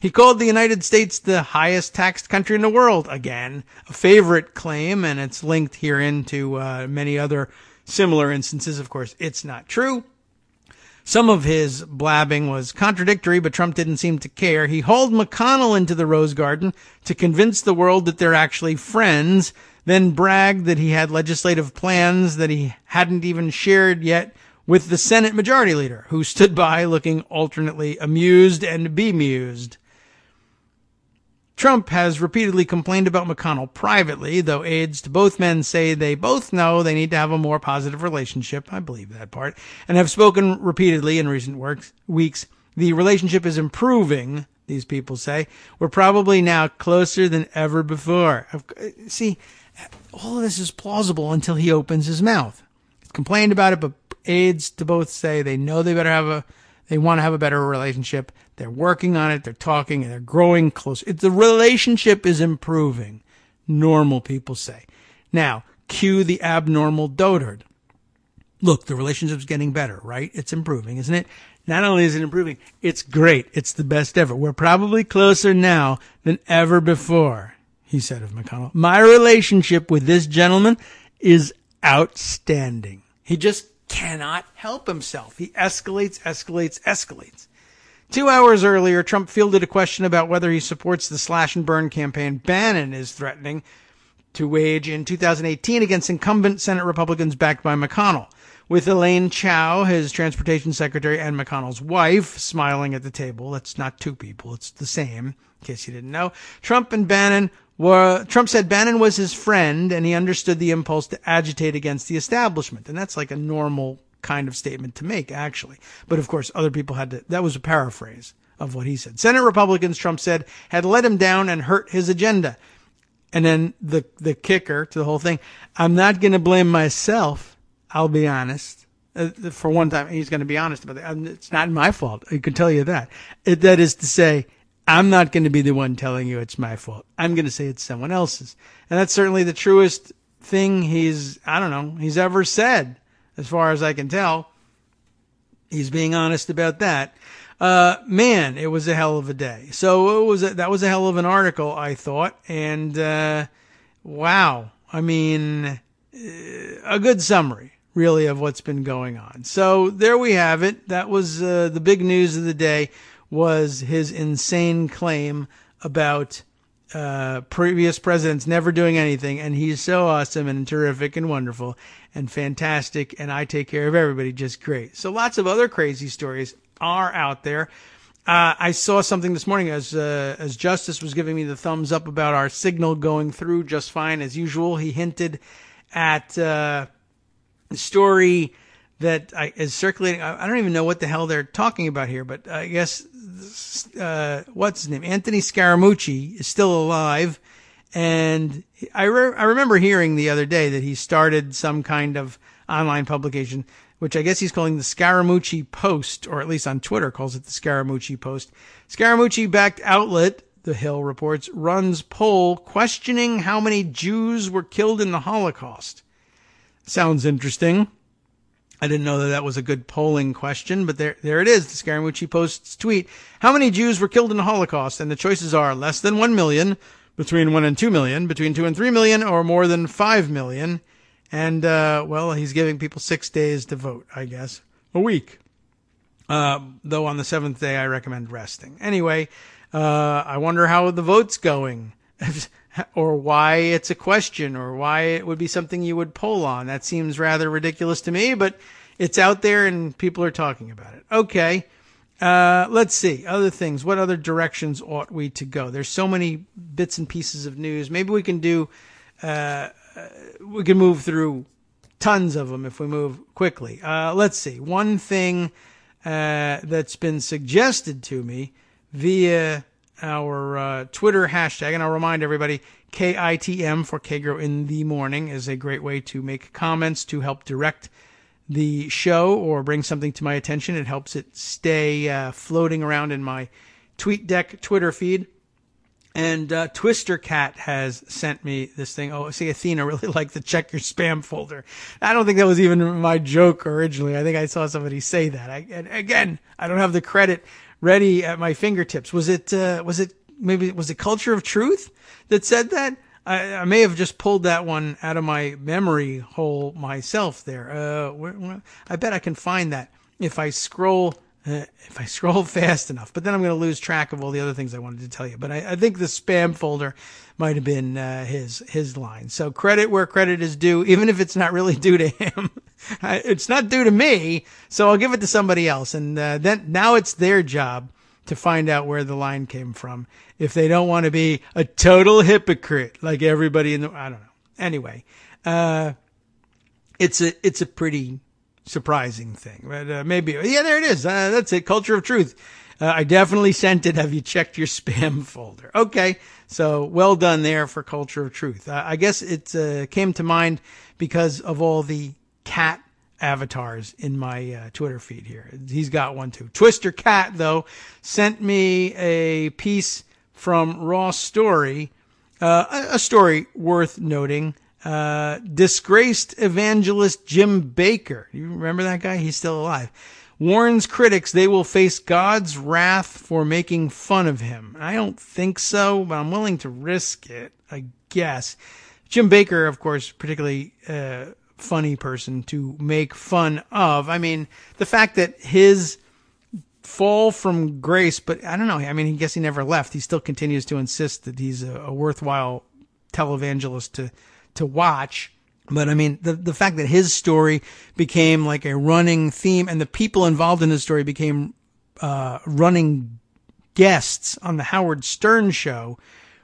He called the United States the highest taxed country in the world. Again, a favorite claim, and it's linked herein to many other similar instances. Of course, it's not true. Some of his blabbing was contradictory, but Trump didn't seem to care. He hauled McConnell into the Rose Garden to convince the world that they're actually friends, then bragged that he had legislative plans that he hadn't even shared yet with the Senate Majority Leader, who stood by looking alternately amused and bemused. Trump has repeatedly complained about McConnell privately, though aides to both men say they both know they need to have a more positive relationship. I believe that part. And have spoken repeatedly in recent weeks. The relationship is improving, these people say. We're probably now closer than ever before. See, all of this is plausible until he opens his mouth. He's complained about it, but aides to both say they know they want to have a better relationship. They're working on it. They're talking and they're growing closer. The relationship is improving, normal people say. Now, cue the abnormal dotard. Look, the relationship's getting better, right? It's improving, isn't it? Not only is it improving, it's great. It's the best ever. We're probably closer now than ever before, he said of McConnell. My relationship with this gentleman is outstanding. He just cannot help himself. He escalates. 2 hours earlier, Trump fielded a question about whether he supports the slash and burn campaign Bannon is threatening to wage in 2018 against incumbent Senate Republicans backed by McConnell. With Elaine Chao, his transportation secretary, and McConnell's wife smiling at the table. That's not two people. It's the same, in case you didn't know. Trump said Bannon was his friend, and he understood the impulse to agitate against the establishment. And that's like a normal kind of statement to make, actually. But, of course, other people that was a paraphrase of what he said. Senate Republicans, Trump said, had let him down and hurt his agenda. And then the kicker to the whole thing, I'm not going to blame myself. I'll be honest. For one time, he's going to be honest about it. It's not my fault. I can tell you that. That is to say, I'm not going to be the one telling you it's my fault. I'm going to say it's someone else's. And that's certainly the truest thing he's ever said, as far as I can tell. He's being honest about that. Man, it was a hell of a day. So that was a hell of an article, I thought. And, wow. I mean, a good summary, really, of what's been going on. So there we have it. That was the big news of the day, was his insane claim about previous presidents never doing anything, and he's so awesome and terrific and wonderful and fantastic, and I take care of everybody just great. So lots of other crazy stories are out there. I saw something this morning as Justice was giving me the thumbs up about our signal going through just fine as usual. He hinted at story that is circulating. I don't even know what the hell they're talking about here, but I guess, what's his name? Anthony Scaramucci is still alive. And I remember hearing the other day that he started some kind of online publication, which I guess he's calling the Scaramucci Post, or at least on Twitter calls it the Scaramucci Post. Scaramucci-backed outlet, The Hill reports, runs poll questioning how many Jews were killed in the Holocaust. Sounds interesting. I didn't know that was a good polling question, but there it is. The Scaramucci Post's tweet. How many Jews were killed in the Holocaust? And the choices are less than 1 million, between 1 and 2 million, between 2 and 3 million, or more than 5 million. And, well, he's giving people 6 days to vote, I guess. A week. Though on the 7th day, I recommend resting. Anyway, I wonder how the vote's going. Or why it's a question, or why it would be something you would poll on. That seems rather ridiculous to me, but it's out there and people are talking about it. Okay. Let's see. Other things. What other directions ought we to go? There's so many bits and pieces of news. Maybe we can we can move through tons of them if we move quickly. Let's see. One thing, that's been suggested to me via our Twitter hashtag, and I'll remind everybody, KITM for Kagro in the morning is a great way to make comments to help direct the show or bring something to my attention. It helps it stay floating around in my TweetDeck Twitter feed. And Twister Cat has sent me this thing. Oh, see, Athena really liked the check your spam folder. I don't think that was even my joke originally. I think I saw somebody say that. And again, I don't have the credit ready at my fingertips. Was it Culture of Truth that said that? I may have just pulled that one out of my memory hole myself there. I bet I can find that if I scroll fast enough. But then I'm going to lose track of all the other things I wanted to tell you. But I think the spam folder might have been his line. So credit where credit is due, even if it's not really due to him. It's not due to me, so I'll give it to somebody else. And then now it's their job to find out where the line came from if they don't want to be a total hypocrite like everybody in the, I don't know. Anyway, it's a pretty surprising thing, but maybe, yeah, there it is. That's it. Culture of Truth. I definitely sent it. Have you checked your spam folder? Okay. So well done there for Culture of Truth. I guess it came to mind because of all the cat avatars in my Twitter feed here. He's got one too. Twister Cat, though, sent me a piece from Raw Story, a story worth noting. Disgraced evangelist Jim Bakker. You remember that guy? He's still alive. Warns critics they will face God's wrath for making fun of him. I don't think so, but I'm willing to risk it, I guess. Jim Bakker, of course, particularly funny person to make fun of. I mean, the fact that his fall from grace, but I don't know. I mean, I guess he never left. He still continues to insist that he's a worthwhile televangelist to watch. But I mean, the fact that his story became like a running theme and the people involved in his story became running guests on the Howard Stern show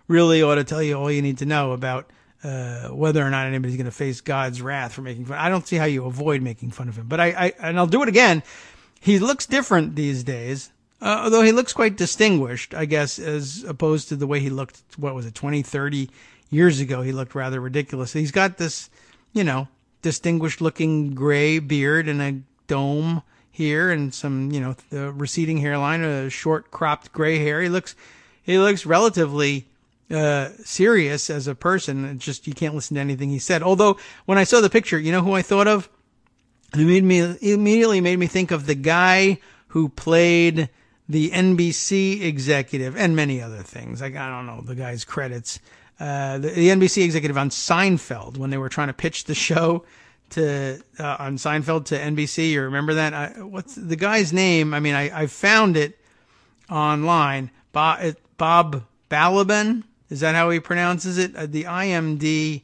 really ought to tell you all you need to know about whether or not anybody's going to face God's wrath for making fun. I don't see how you avoid making fun of him, but and I'll do it again. He looks different these days, although he looks quite distinguished, I guess, as opposed to the way he looked, 20, 30 years ago. He looked rather ridiculous. He's got this, distinguished looking gray beard and a dome here and some, the receding hairline, a short cropped gray hair. He looks relatively serious as a person. It's just you can't listen to anything he said. Although when I saw the picture, you know who I thought of? It immediately made me think of the guy who played the NBC executive and many other things. I don't know the guy's credits. The NBC executive on Seinfeld when they were trying to pitch the show on Seinfeld to NBC. You remember that? What's the guy's name? I mean, I found it online. Bob Balaban. Is that how he pronounces it? The IMD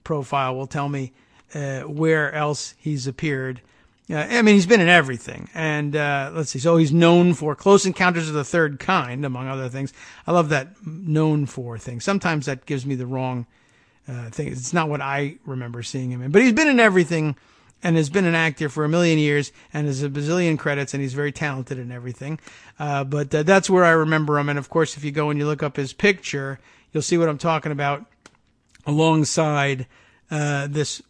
profile will tell me where else he's appeared. I mean, he's been in everything. And let's see. So he's known for Close Encounters of the Third Kind, among other things. I love that known for thing. Sometimes that gives me the wrong thing. It's not what I remember seeing him in. But he's been in everything and has been an actor for a million years and has a bazillion credits, and he's very talented in everything. But that's where I remember him. And, of course, if you go and you look up his picture, you'll see what I'm talking about alongside this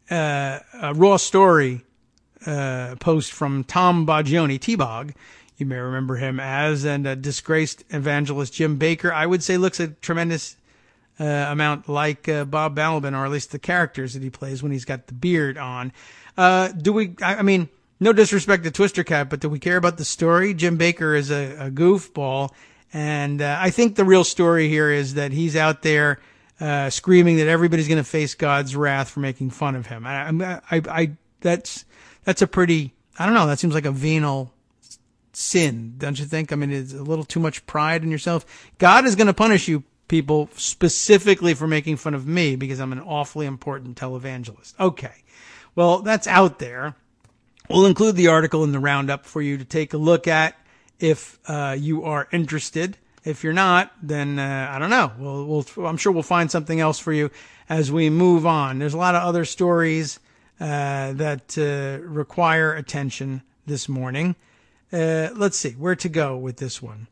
Raw Story post from Tom Boggioni, T-Bog, you may remember him as, and disgraced evangelist Jim Bakker, I would say looks a tremendous amount like Bob Balaban, or at least the characters that he plays when he's got the beard on. I mean, no disrespect to Twister Cat, but do we care about the story? Jim Bakker is a goofball, and I think the real story here is that he's out there screaming that everybody's going to face God's wrath for making fun of him. That's a pretty, I don't know, that seems like a venal sin, don't you think? I mean, it's a little too much pride in yourself. God is going to punish you, people, specifically for making fun of me because I'm an awfully important televangelist. Okay, well, that's out there. We'll include the article in the roundup for you to take a look at if you are interested. If you're not, then I don't know. I'm sure we'll find something else for you as we move on. There's a lot of other stories that require attention this morning. Let's see where to go with this one.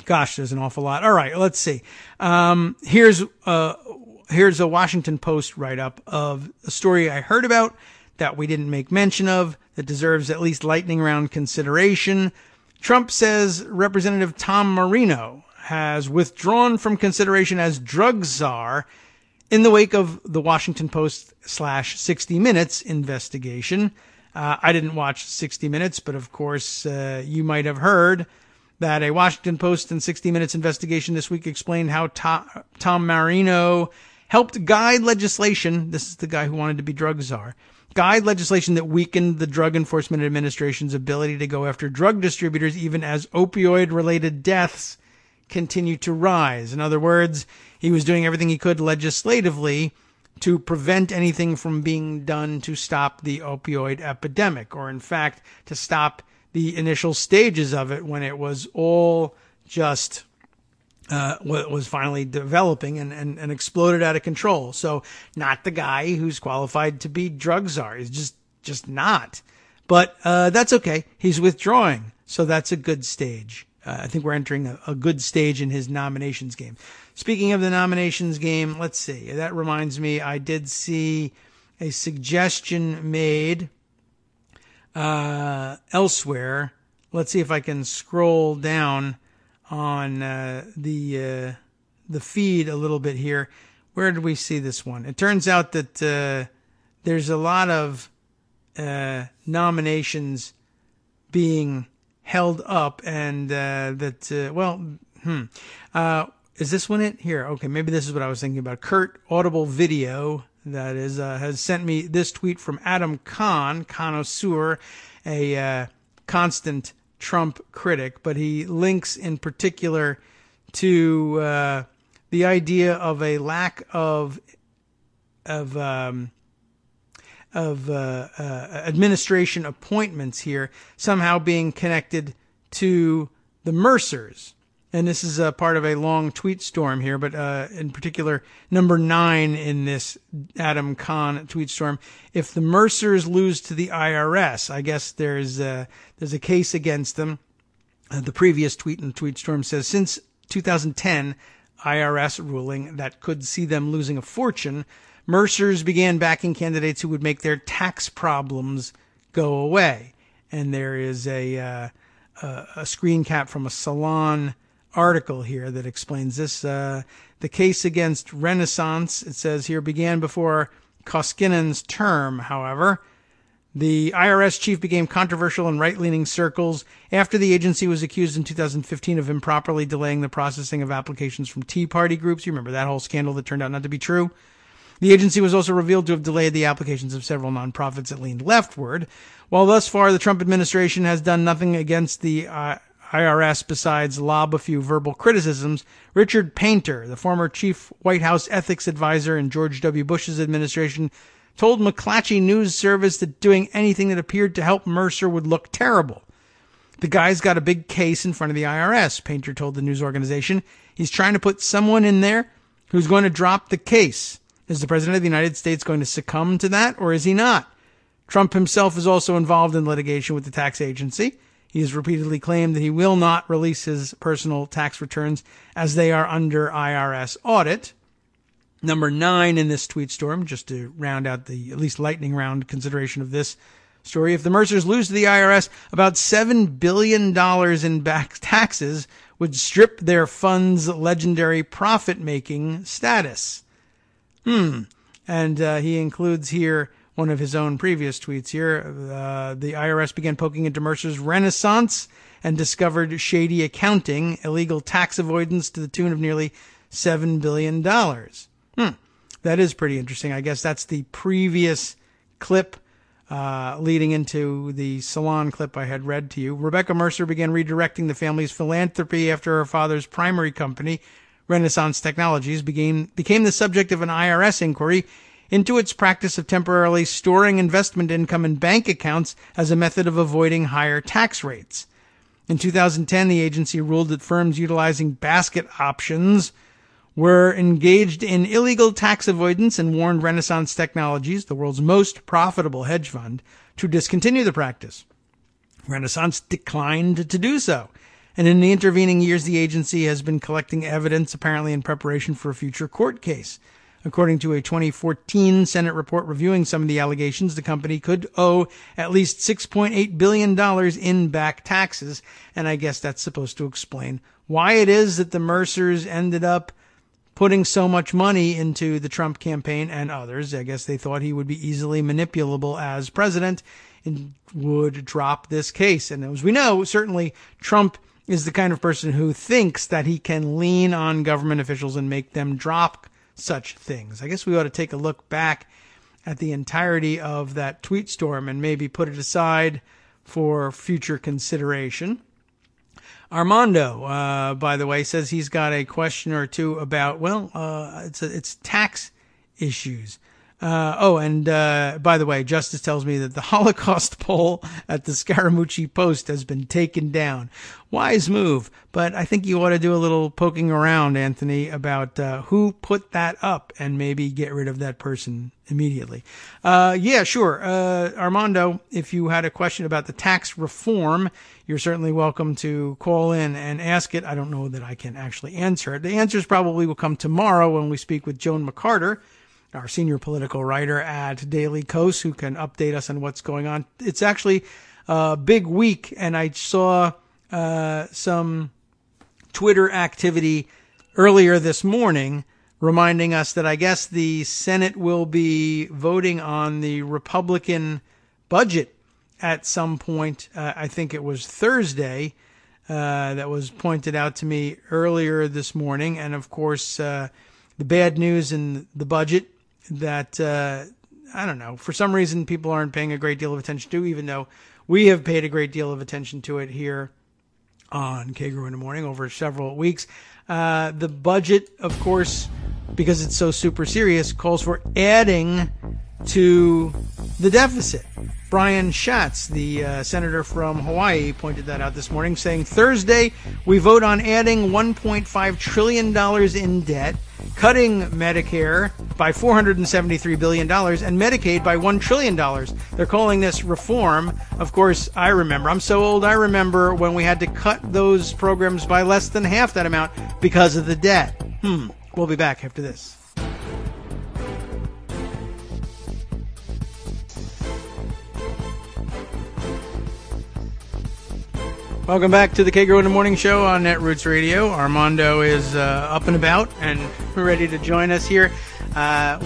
Gosh, there's an awful lot. All right, let's see. Here's a Washington Post write-up of a story I heard about that we didn't make mention of that deserves at least lightning round consideration. Trump says Representative Tom Marino has withdrawn from consideration as drug czar in the wake of the Washington Post / 60 Minutes investigation. I didn't watch 60 Minutes, but of course, you might have heard that a Washington Post and 60 Minutes investigation this week explained how Tom Marino helped guide legislation. This is the guy who wanted to be drug czar. Guide legislation that weakened the Drug Enforcement Administration's ability to go after drug distributors even as opioid-related deaths continue to rise. In other words, he was doing everything he could legislatively to prevent anything from being done to stop the opioid epidemic, or in fact, to stop the initial stages of it when it was all just was finally developing and exploded out of control. So not the guy who's qualified to be drug czar. He's just not. But that's okay. He's withdrawing. So that's a good stage. I think we're entering a good stage in his nominations game. Speaking of the nominations game, let's see. That reminds me, I did see a suggestion made elsewhere. Let's see if I can scroll down on the feed a little bit here. Where did we see this one? It turns out that there's a lot of nominations being held up, and is this one it? Here, okay, maybe this is what I was thinking about. Kurt Audible Video, that is, has sent me this tweet from Adam Kahn, connoisseur, a constant Trump critic, but he links in particular to the idea of a lack of administration appointments here somehow being connected to the Mercers. And this is a part of a long tweet storm here, but in particular, number 9 in this Adam Kahn tweet storm. If the Mercers lose to the IRS, I guess there's a case against them. The previous tweet in the tweet storm says, since 2010 IRS ruling that could see them losing a fortune, Mercers began backing candidates who would make their tax problems go away. And there is a screen cap from a Salon article here that explains this. The case against Renaissance, it says here, began before Koskinen's term. However, the IRS chief became controversial in right-leaning circles after the agency was accused in 2015 of improperly delaying the processing of applications from Tea Party groups. You remember that whole scandal that turned out not to be true? The agency was also revealed to have delayed the applications of several nonprofits that leaned leftward. While thus far the Trump administration has done nothing against the IRS besides lob a few verbal criticisms, Richard Painter, the former chief White House ethics advisor in George W. Bush's administration, told McClatchy News Service that doing anything that appeared to help Mercer would look terrible. The guy's got a big case in front of the IRS, Painter told the news organization. He's trying to put someone in there who's going to drop the case. Is the president of the United States going to succumb to that, or is he not? Trump himself is also involved in litigation with the tax agency. He has repeatedly claimed that he will not release his personal tax returns as they are under IRS audit. Number 9 in this tweet storm, just to round out the at least lightning round consideration of this story. If the Mercers lose to the IRS, about $7 billion in back taxes would strip their fund's legendary profit-making status. And he includes here one of his own previous tweets here. The IRS began poking into Mercer's Renaissance and discovered shady accounting, illegal tax avoidance to the tune of nearly $7 billion. That is pretty interesting. I guess that's the previous clip leading into the Salon clip I had read to you. Rebecca Mercer began redirecting the family's philanthropy after her father's primary company, Renaissance Technologies, became the subject of an IRS inquiry into its practice of temporarily storing investment income in bank accounts as a method of avoiding higher tax rates. In 2010, the agency ruled that firms utilizing basket options were engaged in illegal tax avoidance and warned Renaissance Technologies, the world's most profitable hedge fund, to discontinue the practice. Renaissance declined to do so. And in the intervening years, the agency has been collecting evidence, apparently in preparation for a future court case. According to a 2014 Senate report reviewing some of the allegations, the company could owe at least $6.8 billion in back taxes. And I guess that's supposed to explain why it is that the Mercers ended up putting so much money into the Trump campaign and others. I guess they thought he would be easily manipulable as president and would drop this case. And as we know, certainly Trump is the kind of person who thinks that he can lean on government officials and make them drop such things. I guess we ought to take a look back at the entirety of that tweet storm and maybe put it aside for future consideration. Armando, by the way, says he's got a question or two about, it's tax issues. And by the way, Justice tells me that the Holocaust poll at the Scaramucci Post has been taken down. Wise move, but I think you ought to do a little poking around, Anthony, about who put that up and maybe get rid of that person immediately. Yeah, sure. Armando, if you had a question about the tax reform, you're certainly welcome to call in and ask it. I don't know that I can actually answer it. The answers probably will come tomorrow when we speak with Joan McCarter, our senior political writer at Daily Kos, who can update us on what's going on. It's actually a big week, and I saw some Twitter activity earlier this morning reminding us that I guess the Senate will be voting on the Republican budget at some point. I think it was Thursday. That was pointed out to me earlier this morning. And, of course, the bad news in the budget that, I don't know, for some reason people aren't paying a great deal of attention to, even though we have paid a great deal of attention to it here on Kagro in the Morning over several weeks. The budget, of course, because it's so super serious, calls for adding to the deficit. Brian Schatz, the senator from Hawaii, pointed that out this morning, saying Thursday we vote on adding $1.5 trillion in debt, cutting Medicare by $473 billion and Medicaid by $1 trillion. They're calling this reform. Of course, I remember. I'm so old, I remember when we had to cut those programs by less than half that amount because of the debt. We'll be back after this. Welcome back to the Kagro in the Morning Show on Netroots Radio. Armando is up and about and ready to join us here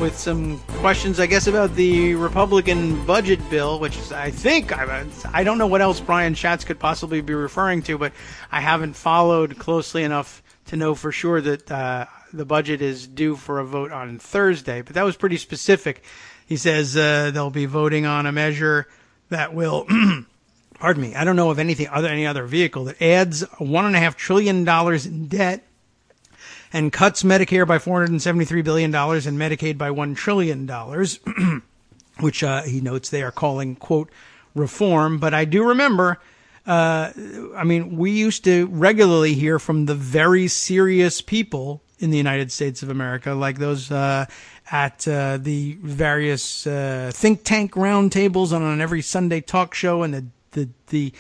with some questions, I guess, about the Republican budget bill, which is, I think, I don't know what else Brian Schatz could possibly be referring to, but I haven't followed closely enough to know for sure that the budget is due for a vote on Thursday. But that was pretty specific. He says they'll be voting on a measure that will... Pardon me. I don't know of any other vehicle that adds $1.5 trillion in debt and cuts Medicare by $473 billion and Medicaid by $1 trillion, which he notes they are calling, quote, reform. But I do remember, we used to regularly hear from the very serious people in the United States of America, like those at the various think tank roundtables on every Sunday talk show and the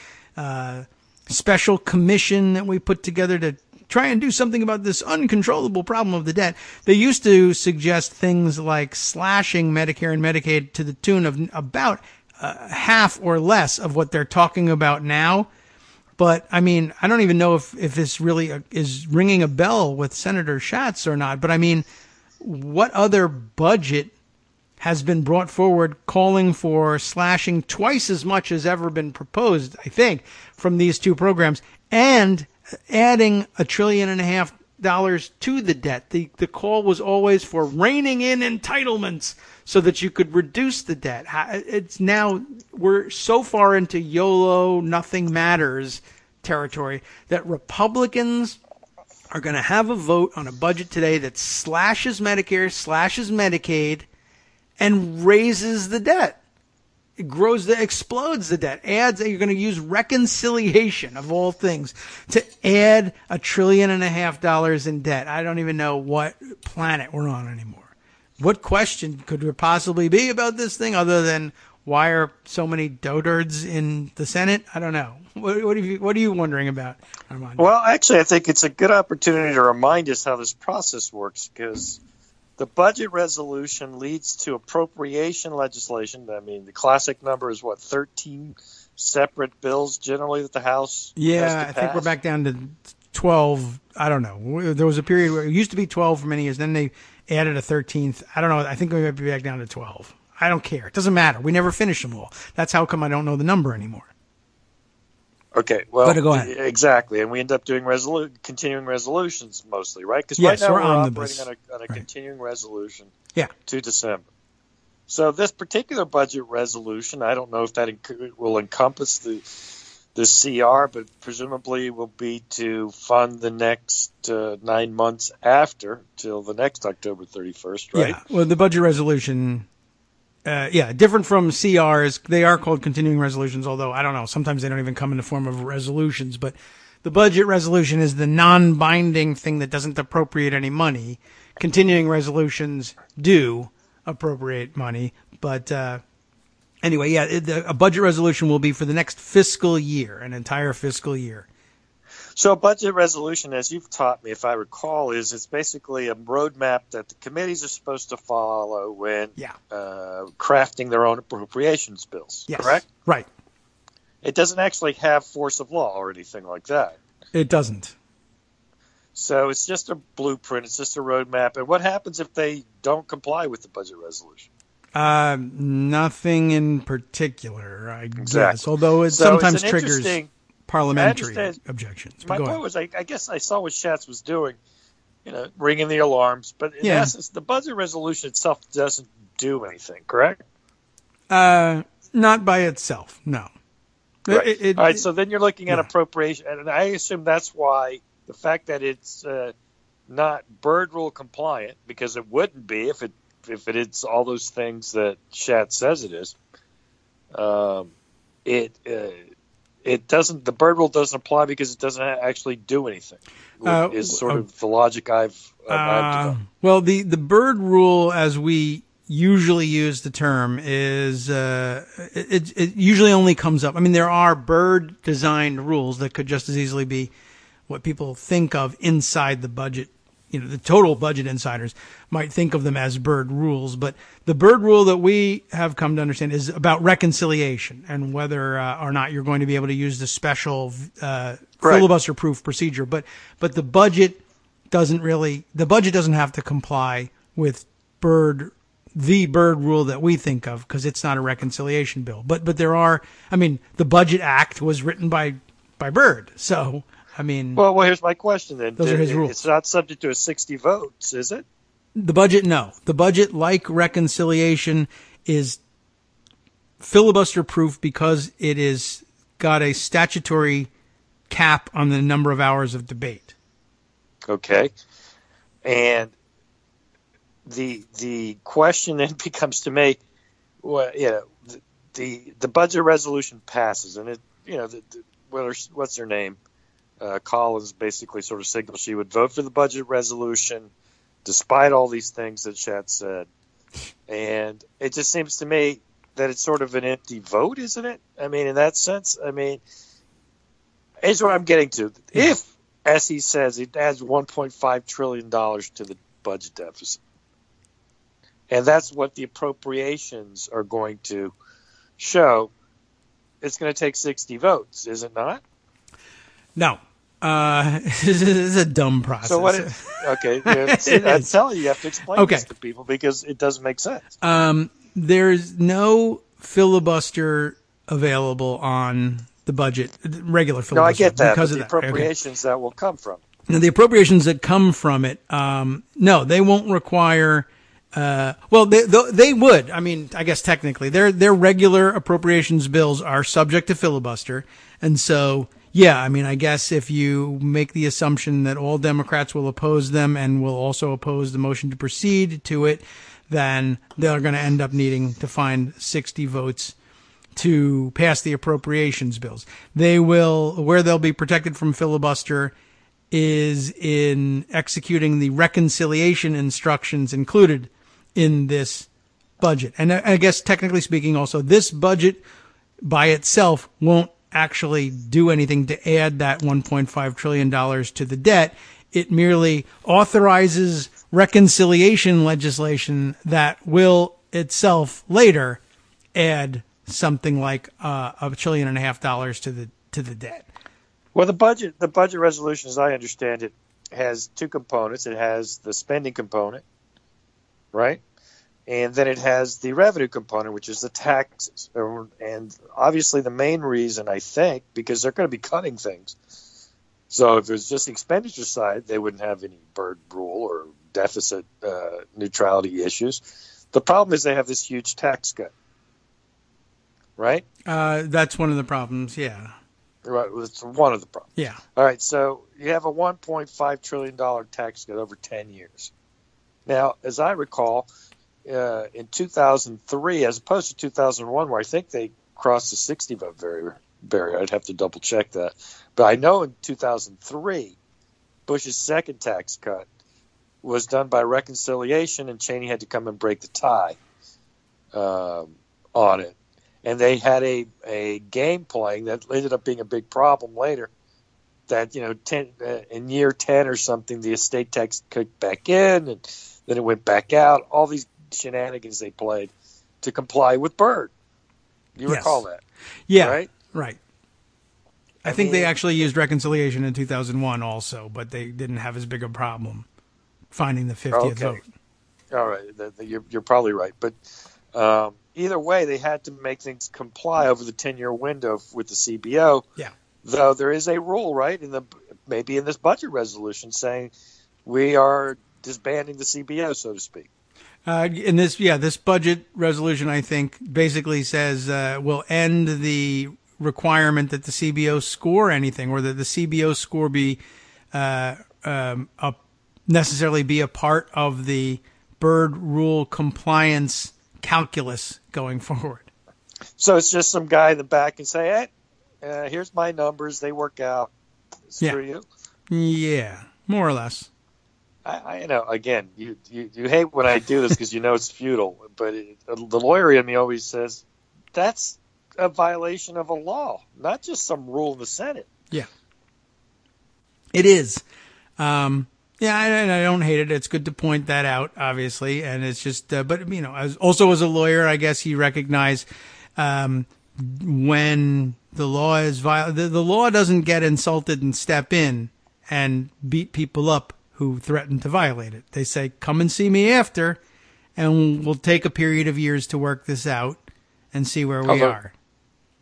special commission that we put together to try and do something about this uncontrollable problem of the debt. They used to suggest things like slashing Medicare and Medicaid to the tune of about half or less of what they're talking about now. But, I mean, I don't even know if this really is ringing a bell with Senator Schatz or not. But, I mean, what other budget has been brought forward calling for slashing twice as much as ever been proposed, I think, from these two programs, and adding $1.5 trillion to the debt? The call was always for reining in entitlements so that you could reduce the debt. It's now, we're so far into YOLO, nothing matters territory that Republicans are going to have a vote on a budget today that slashes Medicare, slashes Medicaid, and raises the debt. It explodes the debt. You're going to use reconciliation of all things to add $1.5 trillion in debt. I don't even know what planet we're on anymore. What question could there possibly be about this thing other than why are so many dotards in the Senate? I don't know. What are you wondering about, Armando? Well, actually, I think it's a good opportunity to remind us how this process works, because the budget resolution leads to appropriation legislation. I mean, the classic number is, 13 separate bills generally that the House has to pass? I think we're back down to 12. I don't know. There was a period where it used to be 12 for many years. Then they added a 13th. I don't know. I think we might be back down to 12. I don't care. It doesn't matter. We never finish them all. That's how come I don't know the number anymore. Okay, well, go ahead. Exactly, and we end up doing continuing resolutions mostly, right? Because yes, right now we're operating on a right. Continuing resolution Yeah. to December. So this particular budget resolution, I don't know if that will encompass the CR, but presumably will be to fund the next 9 months after, till the next October 31st, right? Yeah, well, the budget resolution different from CRs. They are called continuing resolutions, although I don't know. Sometimes they don't even come in the form of resolutions. But the budget resolution is the non-binding thing that doesn't appropriate any money. Continuing resolutions do appropriate money. But anyway, a budget resolution will be for the next fiscal year, an entire fiscal year. So a budget resolution, as you've taught me, if I recall, it's basically a roadmap that the committees are supposed to follow when crafting their own appropriations bills, correct? Right. It doesn't actually have force of law or anything like that. It doesn't. So it's just a blueprint. It's just a roadmap. And what happens if they don't comply with the budget resolution? Nothing in particular, I guess, although it sometimes triggers parliamentary objections. My point was, I guess I saw what Schatz was doing, ringing the alarms. But in essence, the budget resolution itself doesn't do anything, correct? Not by itself, no. Right. All right, so then you're looking at appropriation. And I assume that's why the fact that it's not Byrd Rule compliant, because it wouldn't be if it is all those things that Schatz says it is, it doesn't. The Byrd Rule doesn't apply because it doesn't actually do anything. Is sort of the logic I've developed. Well, the Byrd Rule, as we usually use the term, is it usually only comes up. I mean, there are Byrd designed rules that could just as easily be what people think of inside the budget. The total budget insiders might think of them as Byrd rules, but the Byrd Rule that we have come to understand is about reconciliation and whether or not you're going to be able to use the special filibuster-proof procedure. But the budget doesn't have to comply with the Byrd Rule that we think of, because it's not a reconciliation bill. But there are, the Budget Act was written by Byrd, so. Well, here's my question then. Those are his rules. It's not subject to a 60 votes, is it? The budget, no. The budget, like reconciliation, is filibuster-proof because it is got a statutory cap on the number of hours of debate. Okay. And the question then becomes to me, the budget resolution passes, and what's her name? Collins basically sort of signaled she would vote for the budget resolution despite all these things that Schatz said. And it just seems to me that it's sort of an empty vote, isn't it? In that sense, here's what I'm getting to. If, as he says, it adds $1.5 trillion to the budget deficit, and that's what the appropriations are going to show, it's going to take 60 votes, is it not? No. This is a dumb process. So what? I'm telling you, you have to explain this to people because it doesn't make sense. There's no filibuster available on the budget, regular filibuster. No, I get that. Because of the appropriations that will come from it. Now, the appropriations that come from it, no, they won't require. They would. I guess technically, their regular appropriations bills are subject to filibuster, and so. Yeah, I guess if you make the assumption that all Democrats will oppose them and will also oppose the motion to proceed to it, then they're going to end up needing to find 60 votes to pass the appropriations bills. Where they'll be protected from filibuster is in executing the reconciliation instructions included in this budget. And I guess technically speaking also, this budget by itself won't actually do anything to add that $1.5 trillion to the debt. It merely authorizes reconciliation legislation that will itself later add something like $1.5 trillion to the debt. Well, the budget resolution, as I understand it, has two components. It has the spending component, right? And then it has the revenue component, which is the taxes. And obviously the main reason, I think, because they're going to be cutting things. So if it was just the expenditure side, they wouldn't have any Byrd Rule or deficit neutrality issues. The problem is they have this huge tax cut, right? That's one of the problems, yeah. Right, it's one of the problems. Yeah. All right, so you have a $1.5 trillion tax cut over 10 years. Now, as I recall, in 2003, as opposed to 2001, where I think they crossed the 60 vote barrier. I'd have to double check that. But I know in 2003, Bush's second tax cut was done by reconciliation, and Cheney had to come and break the tie on it. And they had a game playing that ended up being a big problem later. That, in year 10 or something, the estate tax kicked back in, and then it went back out. All these shenanigans they played to comply with Byrd. You recall that? Yeah, right. I think they actually used reconciliation in 2001 also, but they didn't have as big a problem finding the 50th vote. All right, you're probably right. But either way, they had to make things comply over the 10-year window with the CBO. Yeah. Though there is a rule, right, maybe in this budget resolution saying we are disbanding the CBO, so to speak. This budget resolution, I think, basically says we'll end the requirement that the CBO score anything, or that the CBO score be necessarily be a part of the Byrd rule compliance calculus going forward. So it's just some guy in the back and say, hey, here's my numbers. They work out. Screw you. Yeah, more or less. I know. Again, you hate when I do this because you know it's futile. But the lawyer in me always says that's a violation of a law, not just some rule in the Senate. Yeah, it is. I don't hate it. It's good to point that out, obviously. And it's just, but as a lawyer, I guess you recognize when the law is the law doesn't get insulted and step in and beat people up who threaten to violate it. They say, come and see me after, and we'll take a period of years to work this out and see where we are.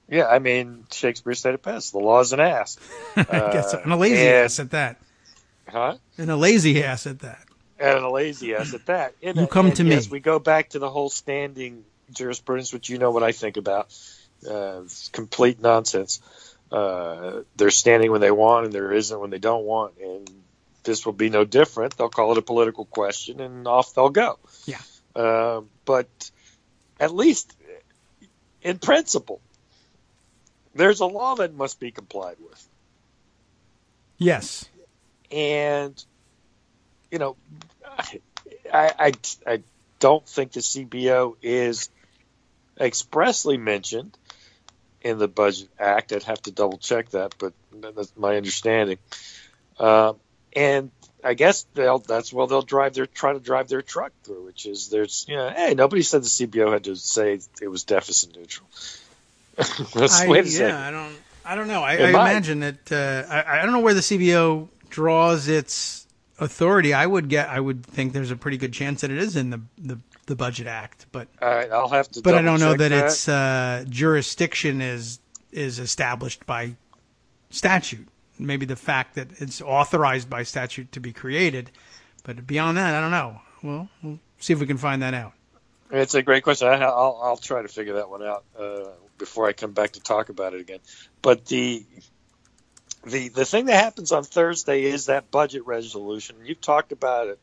Yeah, I mean, Shakespeare said it best. The law is an ass. I guess so. And a lazy ass at that. Huh? And a lazy ass at that. And a lazy ass at that. You come to me. Yes, we go back to the whole standing jurisprudence, which you know what I think about. It's complete nonsense. They're standing when they want, and there isn't when they don't want. And this will be no different. They'll call it a political question, and off they'll go. Yeah. But at least in principle, there's a law that must be complied with. Yes. And, I don't think the CBO is expressly mentioned in the Budget Act. I'd have to double check that, but that's my understanding. And I guess they'll try to drive their truck through, which is hey, nobody said the CBO had to say it was deficit neutral. Wait a second. I don't know. I imagine that I don't know where the CBO draws its authority. I would think there's a pretty good chance that it is in the Budget Act, but all right, I'll have to. But I don't know that its jurisdiction is established by statute. Maybe the fact that it's authorized by statute to be created, but beyond that, I don't know. Well, we'll see if we can find that out. It's a great question. I'll try to figure that one out before I come back to talk about it again. But the thing that happens on Thursday is that budget resolution. You've talked about it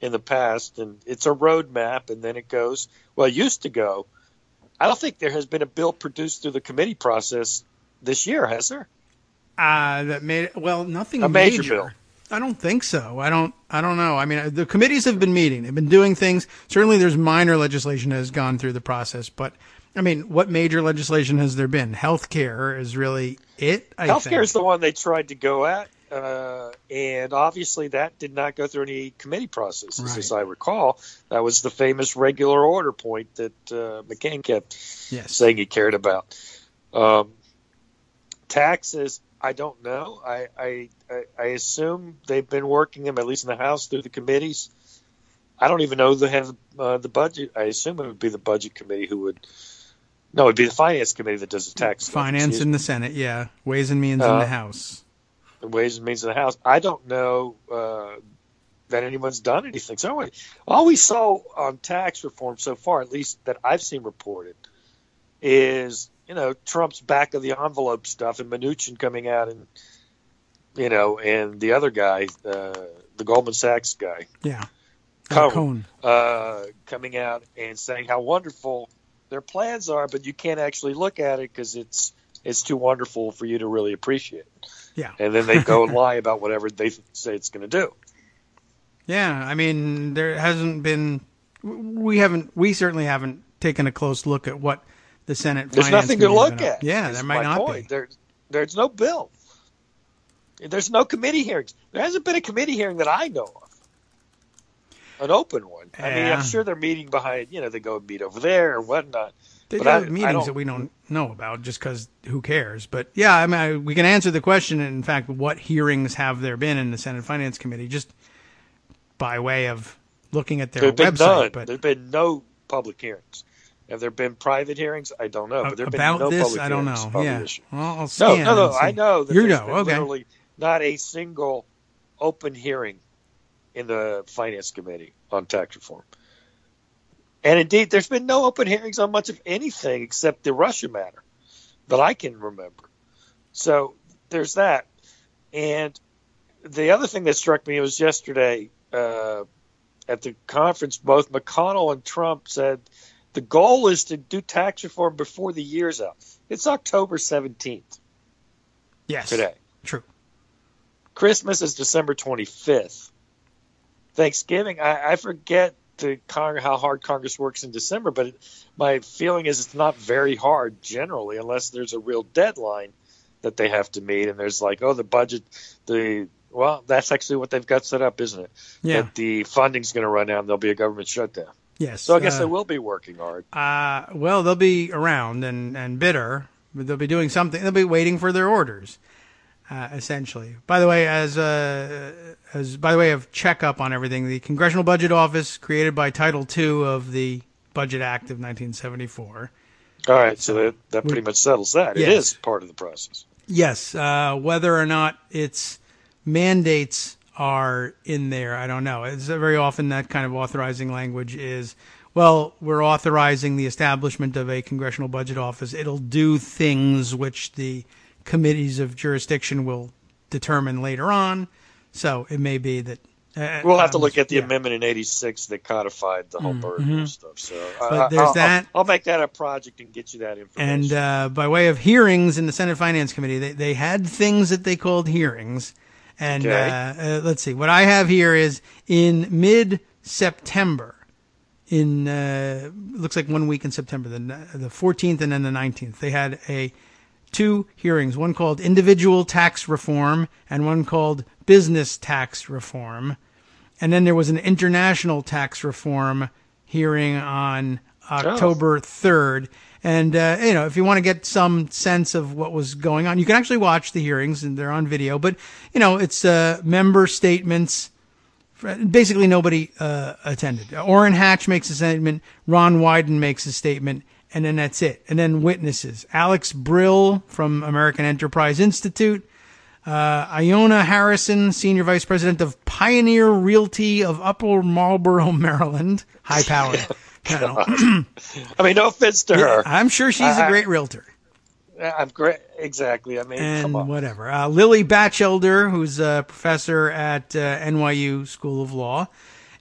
in the past, and it's a roadmap, and then it goes. Well, it used to go. I don't think there has been a bill produced through the committee process this year, has there? Nothing a major bill. I don't think so. I don't know. I mean, the committees have been meeting. They've been doing things. Certainly there's minor legislation that has gone through the process, but I mean, what major legislation has there been? Healthcare is really it, I think. Healthcare is the one they tried to go at, and obviously that did not go through any committee processes, right, as I recall. That was the famous regular order point that McCain kept saying he cared about. Taxes, I don't know. I assume they've been working them, at least in the House, through the committees. I don't even know who have the budget. I assume it would be the Budget Committee who would. No, it would be the Finance Committee that does the tax. Finance in the Senate, yeah. Ways and Means in the House. The Ways and Means in the House. I don't know that anyone's done anything. So anyway, all we saw on tax reform so far, at least that I've seen reported, is Trump's back of the envelope stuff, and Mnuchin coming out, and and the other guy, the Goldman Sachs guy, Cohn. Coming out and saying how wonderful their plans are, but you can't actually look at it because it's too wonderful for you to really appreciate. Yeah. And then they go and lie about whatever they say it's going to do. Yeah, I mean, there hasn't been. We certainly haven't taken a close look at what the Senate. There's nothing to look at. Yeah, there might not be. There's no bill. There's no committee hearings. There hasn't been a committee hearing that I know of. An open one. I mean, I'm sure they're meeting behind, they go and meet over there or whatnot. They do have meetings that we don't know about just because who cares? But yeah, I mean, we can answer the question. In fact, what hearings have there been in the Senate Finance Committee? Just by way of looking at their website. But there've been no public hearings. Have there been private hearings? I don't know. But there've been no public hearings. I don't know. Yeah. Well, I'll scan no. I know that there's been okay. Literally not a single open hearing in the Finance Committee on tax reform. And indeed, there's been no open hearings on much of anything except the Russia matter that I can remember. So there's that. And the other thing that struck me was yesterday at the conference, both McConnell and Trump said the goal is to do tax reform before the year's out. It's October 17th. Yes. Today. True. Christmas is December 25th. Thanksgiving, I forget how hard Congress works in December, but my feeling is it's not very hard generally unless there's a real deadline that they have to meet. And there's the budget, that's actually what they've got set up, isn't it? Yeah. That the funding's going to run out and there'll be a government shutdown. Yes. So I guess they will be working hard. Well, they'll be around and bitter, but they'll be doing something. They'll be waiting for their orders. Essentially. By the way, as by the way of checkup on everything, the Congressional Budget Office, created by Title II of the Budget Act of 1974. All right, so that pretty much settles that. Yes. It is part of the process. Yes, whether or not its mandates are in there, I don't know. It's very often that kind of authorizing language is, well, we're authorizing the establishment of a Congressional Budget Office. It'll do things which the committees of jurisdiction will determine later on. So it may be that we'll have to look at the amendment in '86 that codified the whole burden and stuff. So I'll make that a project and get you that information. And by way of hearings in the Senate Finance Committee, they had things that they called hearings. And let's see, what I have here is in mid-September, looks like 1 week in September, the 14th and then the 19th, they had two hearings, one called Individual Tax Reform and one called Business Tax Reform. And then there was an International Tax Reform hearing on October 3rd. And, if you want to get some sense of what was going on, you can actually watch the hearings and they're on video. But, it's member statements. Basically, nobody attended. Orrin Hatch makes a statement. Ron Wyden makes a statement. And then that's it. And then witnesses. Alex Brill from American Enterprise Institute. Iona Harrison, Senior Vice President of Pioneer Realty of Upper Marlboro, Maryland. High-powered panel. I mean, no offense to her. I'm sure she's a great realtor. I'm great. Exactly. I mean, come on. Whatever. Lily Batchelder, who's a professor at NYU School of Law.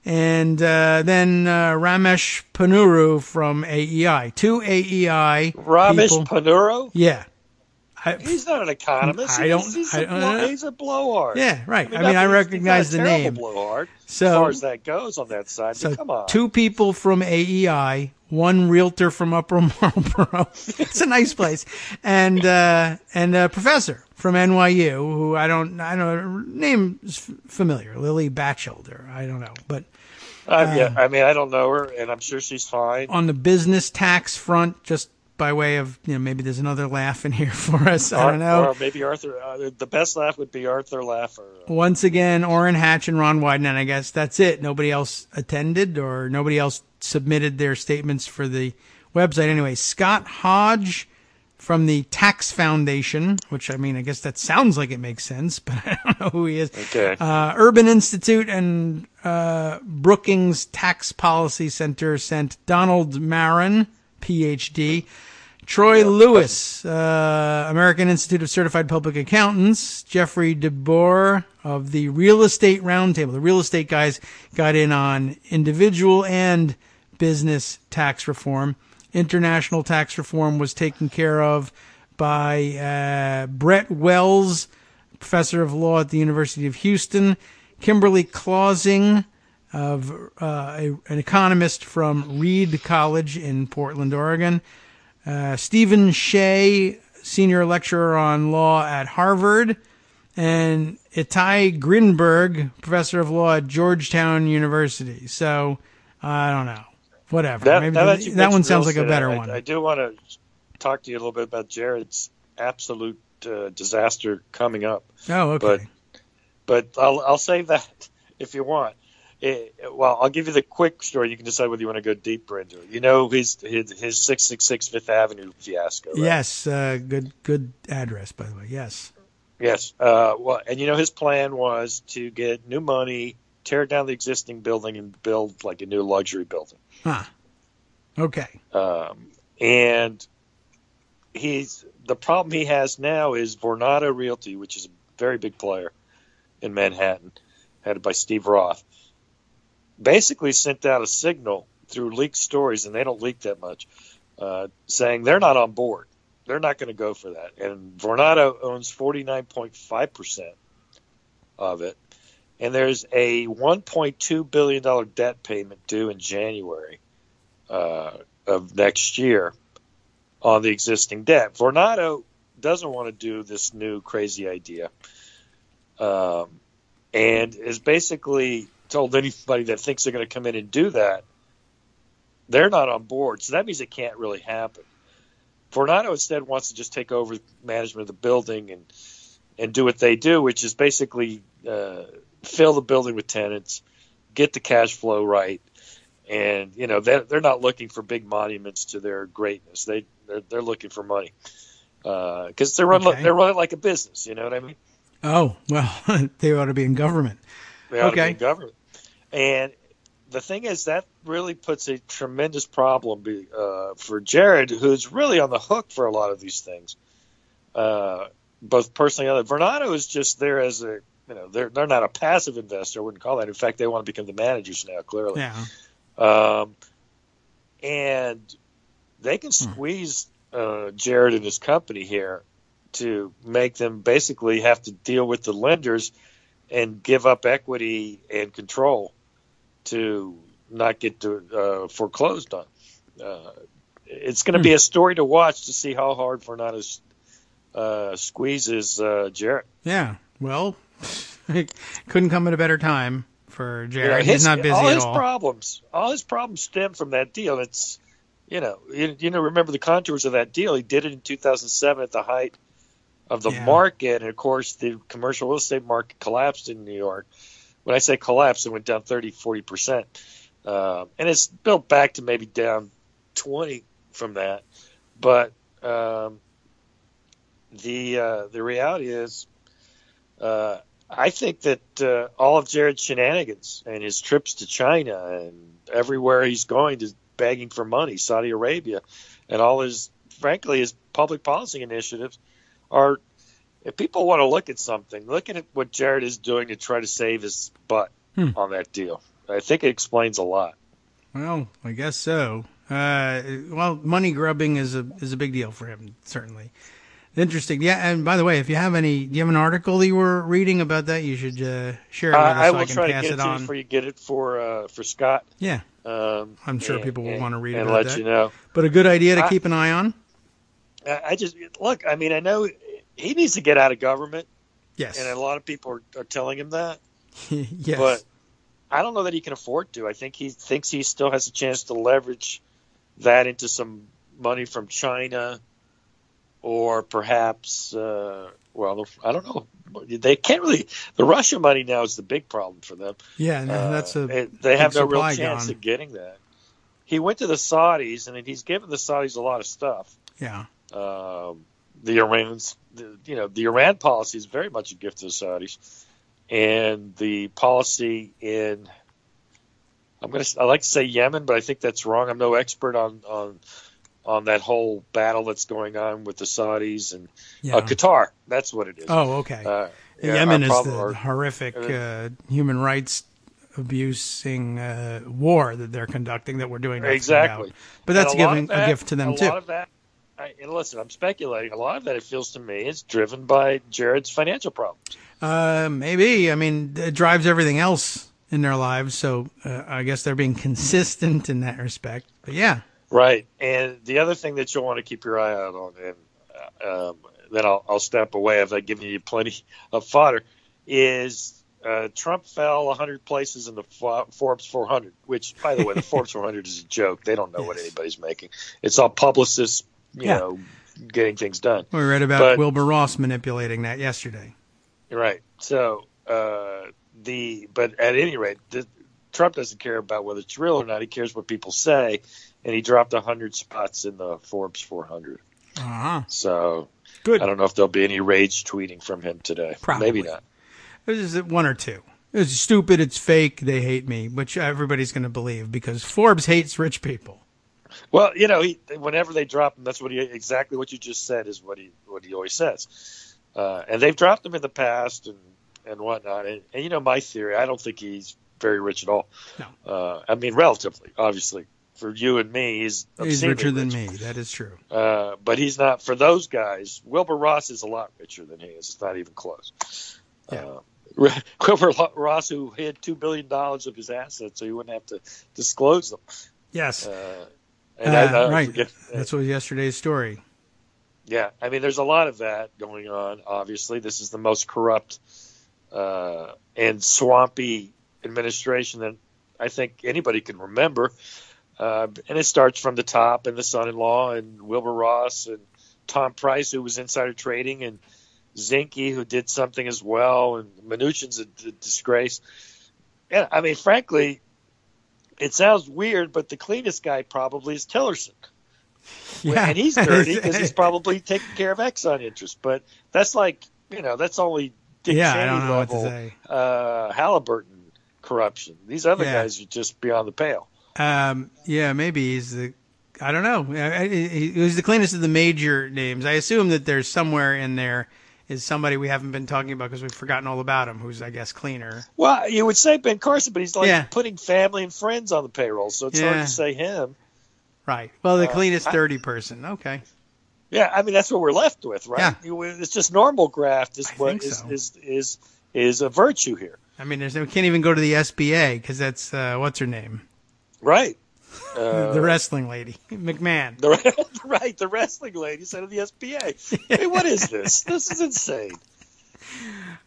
And then Ramesh Ponnuru from AEI. Two AEI Ramesh people. Ponnuru? Yeah. He's not an economist. He's a blowhard. Yeah, right. I recognize the name. Blowhard, so, as far as that goes on that side. So come on. Two people from AEI, one realtor from Upper Marlboro. It's a nice place, and a professor from NYU who I don't know, name is familiar. Lily Batchelder. I don't know, but. I mean, I don't know her, and I'm sure she's fine. On the business tax front, just by way of, maybe there's another laugh in here for us. I don't know. Or maybe Arthur. The best laugh would be Arthur Laffer. Once again, Orrin Hatch and Ron Wyden, and I guess that's it. Nobody else attended or nobody else submitted their statements for the website. Anyway, Scott Hodge from the Tax Foundation, which, I guess that sounds like it makes sense, but I don't know who he is. Okay. Urban Institute and Brookings Tax Policy Center sent Donald Marin, Ph.D., Troy Lewis, American Institute of Certified Public Accountants. Jeffrey DeBoer of the Real Estate Roundtable. The real estate guys got in on individual and business tax reform. International tax reform was taken care of by Brett Wells, professor of law at the University of Houston. Kimberly Clausing, an economist from Reed College in Portland, Oregon. Stephen Shea, senior lecturer on law at Harvard, and Itai Grinberg, professor of law at Georgetown University. So, I don't know. Whatever. Maybe that one sounds like a better one. I do want to talk to you a little bit about Jared's absolute disaster coming up. Oh, okay. But I'll save that if you want. Well, I'll give you the quick story. You can decide whether you want to go deeper into it. You know his 666 Fifth Avenue fiasco, right? Yes, good address, by the way. Yes. Yes. Well, and you know his plan was to get new money, tear down the existing building, and build like a new luxury building. Huh. Okay. And the problem he has now is Vornado Realty, which is a very big player in Manhattan, headed by Steve Roth, basically sent out a signal through leaked stories, and they don't leak that much, saying they're not on board. They're not going to go for that. And Vornado owns 49.5% of it. And there's a $1.2 billion debt payment due in January of next year on the existing debt. Vornado doesn't want to do this new crazy idea, and is basically told anybody that thinks they're going to come in and do that, they're not on board. So that means it can't really happen. Vornado instead wants to just take over management of the building and do what they do, which is basically fill the building with tenants, get the cash flow right. And, you know, they're not looking for big monuments to their greatness. They're looking for money because they're running like a business. You know what I mean? Oh, well, they ought to be in government. They ought to be in government. And the thing is, that really puts a tremendous problem for Jared, who's really on the hook for a lot of these things, both personally and other. Vornado is just there as a, you know, they're not a passive investor. I wouldn't call that. In fact, they want to become the managers now, clearly. Yeah. And they can squeeze Jared and his company here to make them basically have to deal with the lenders and give up equity and control to not get foreclosed on. It's going to be a story to watch to see how hard Vornado squeezes Jared. Yeah, well, couldn't come at a better time for Jared. He's not busy at all. All his problems stem from that deal. It's, you know, remember the contours of that deal. He did it in 2007 at the height of the market, and of course the commercial real estate market collapsed in New York. When I say collapsed, it went down 30-40%, and it's built back to maybe down 20 from that. But the reality is, I think that all of Jared's shenanigans and his trips to China and everywhere he's going to begging for money, Saudi Arabia, and all his public policy initiatives are, if people want to look at something, look at what Jared is doing to try to save his butt on that deal. I think it explains a lot. Well, I guess so. Money grubbing is a big deal for him, certainly. Interesting. Yeah, and by the way, do you have an article that you were reading about that? You should share it with us so I can pass it on. Before you get it for Scott. Yeah. I'm sure people will want to read and about let that. you know. But a good idea to keep an eye on. I just look. I mean, I know he needs to get out of government. Yes. And a lot of people are telling him that. Yes. But I don't know that he can afford to. I think he thinks he still has a chance to leverage that into some money from China, or perhaps, I don't know. They can't really. The Russia money now is the big problem for them. Yeah, no, they have no real chance of getting that. He went to the Saudis, and he's given the Saudis a lot of stuff. Yeah. The Iran policy is very much a gift to the Saudis, and the policy in, I like to say Yemen, but I think that's wrong. I'm no expert on on that whole battle that's going on with the Saudis and Yeah. Qatar. That's what it is. Oh, okay. Yeah, Yemen is our the horrific human rights abusing war that they're conducting that we're doing nothing exactly. about. But that's And giving a gift to them a too. lot of that, and listen, I'm speculating. A lot of that, it feels to me, is driven by Jared's financial problems. Maybe. I mean, it drives everything else in their lives. So I guess they're being consistent in that respect. But yeah. Right. And the other thing that you'll want to keep your eye out on, and then I'll step away if I've given you plenty of fodder, is Trump fell 100 places in the Forbes 400, which, by the way, the Forbes 400 is a joke. They don't know what anybody's making. It's all publicists, you know, getting things done. We read about Wilbur Ross manipulating that yesterday. Right. So, but at any rate, Trump doesn't care about whether it's real or not. He cares what people say, and he dropped 100 spots in the Forbes 400. Uh-huh. So, good. I don't know if there'll be any rage tweeting from him today. Probably. Maybe not. There's one or two. It's stupid, it's fake, they hate me, which everybody's going to believe because Forbes hates rich people. Well, you know, whenever they drop him, that's exactly what you just said is what he always says. And they've dropped him in the past and whatnot. And you know, my theory, I don't think he's very rich at all. No. I mean, relatively, obviously. For you and me, he's richer than me. That is true. But he's not, for those guys, Wilbur Ross is a lot richer than he is. It's not even close. Yeah. Wilbur Ross, who hid $2 billion of his assets, so he wouldn't have to disclose them. Yes. Right. That's what was yesterday's story. Yeah. I mean, there's a lot of that going on, obviously. This is the most corrupt and swampy administration that I think anybody can remember. And it starts from the top, and the son-in-law, and Wilbur Ross, and Tom Price, who was insider trading, and Zinke, who did something as well, and Mnuchin's a disgrace. And I mean, frankly, it sounds weird, but the cleanest guy probably is Tillerson. Yeah. And he's dirty because he's probably taking care of Exxon interest. But that's like, you know, that's only Dick Cheney level Halliburton corruption. These other guys are just beyond the pale. Maybe he's I don't know. He was the cleanest of the major names. I assume that there's somewhere in there is somebody we haven't been talking about because we've forgotten all about him, who's, I guess, cleaner. Well, you would say Ben Carson, but he's like putting family and friends on the payroll, so it's hard to say him. Right. Well, the cleanest dirty person. Okay. Yeah, I mean, that's what we're left with, right? Yeah. It's just normal graft is what is a virtue here. I mean, we can't even go to the SBA because that's, what's her name? Right. The wrestling lady, McMahon. The wrestling lady instead of the SBA. Hey, what is this? This is insane.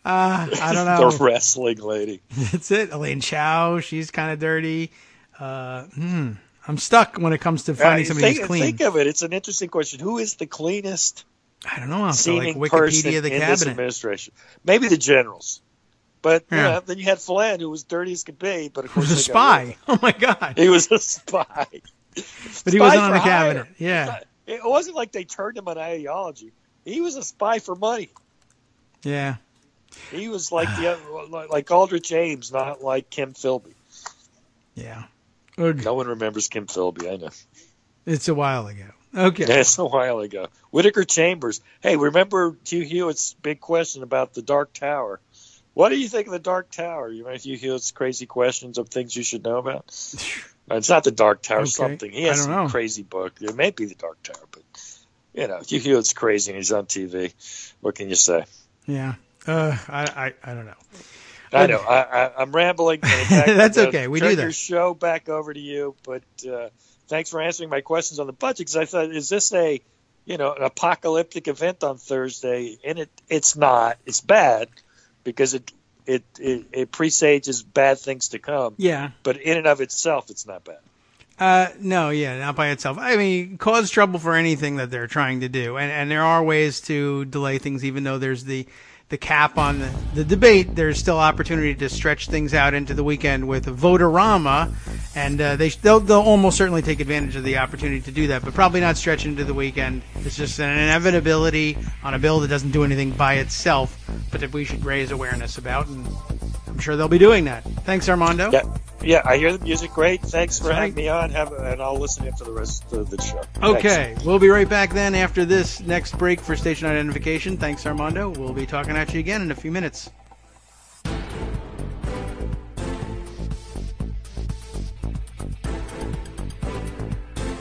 I don't know. The wrestling lady. That's it. Elaine Chao, she's kind of dirty. I'm stuck when it comes to finding somebody who's clean. Think of it. It's an interesting question. Who is the cleanest I don't know. I'm seeming like person Wikipedia the in cabinet. this administration? Maybe the generals. But then you had Flynn, who was dirty as could be, but of course he was a spy. Oh my God, he was a spy. But he wasn't on the cabinet. Yeah, it wasn't like they turned him on ideology. He was a spy for money. Yeah, he was like like Aldrich Ames, not like Kim Philby. Yeah, no one remembers Kim Philby. I know. It's a while ago. Okay, it's a while ago. Whittaker Chambers. Hey, remember Hugh Hewitt's big question about the Dark Tower? What do you think of the Dark Tower? You remember Hugh Hewitt's crazy questions of things you should know about? It's not the Dark Tower, something. He has some crazy book. It may be the Dark Tower, but, you know, Hugh Hewitt's crazy and he's on TV. What can you say? Yeah. I don't know. I know. I'm rambling. That's okay. We do that. Your show back over to you, but thanks for answering my questions on the budget because I thought, is this an apocalyptic event on Thursday? And it's not. It's bad. Because it presages bad things to come. Yeah. But in and of itself, it's not bad. No, not by itself. I mean, cause trouble for anything that they're trying to do. And there are ways to delay things, even though there's the cap on the debate. There's still opportunity to stretch things out into the weekend with Votorama. And they'll almost certainly take advantage of the opportunity to do that, but probably not stretch into the weekend. It's just an inevitability on a bill that doesn't do anything by itself, but that we should raise awareness about, and I'm sure they'll be doing that. Thanks, Armando. Yeah. Yeah, I hear the music. Great. Thanks for Right. having me on. And I'll listen in for the rest of the show. Okay, Thanks. we'll be right back then after this next break for station identification. Thanks, Armando. We'll be talking at you again in a few minutes.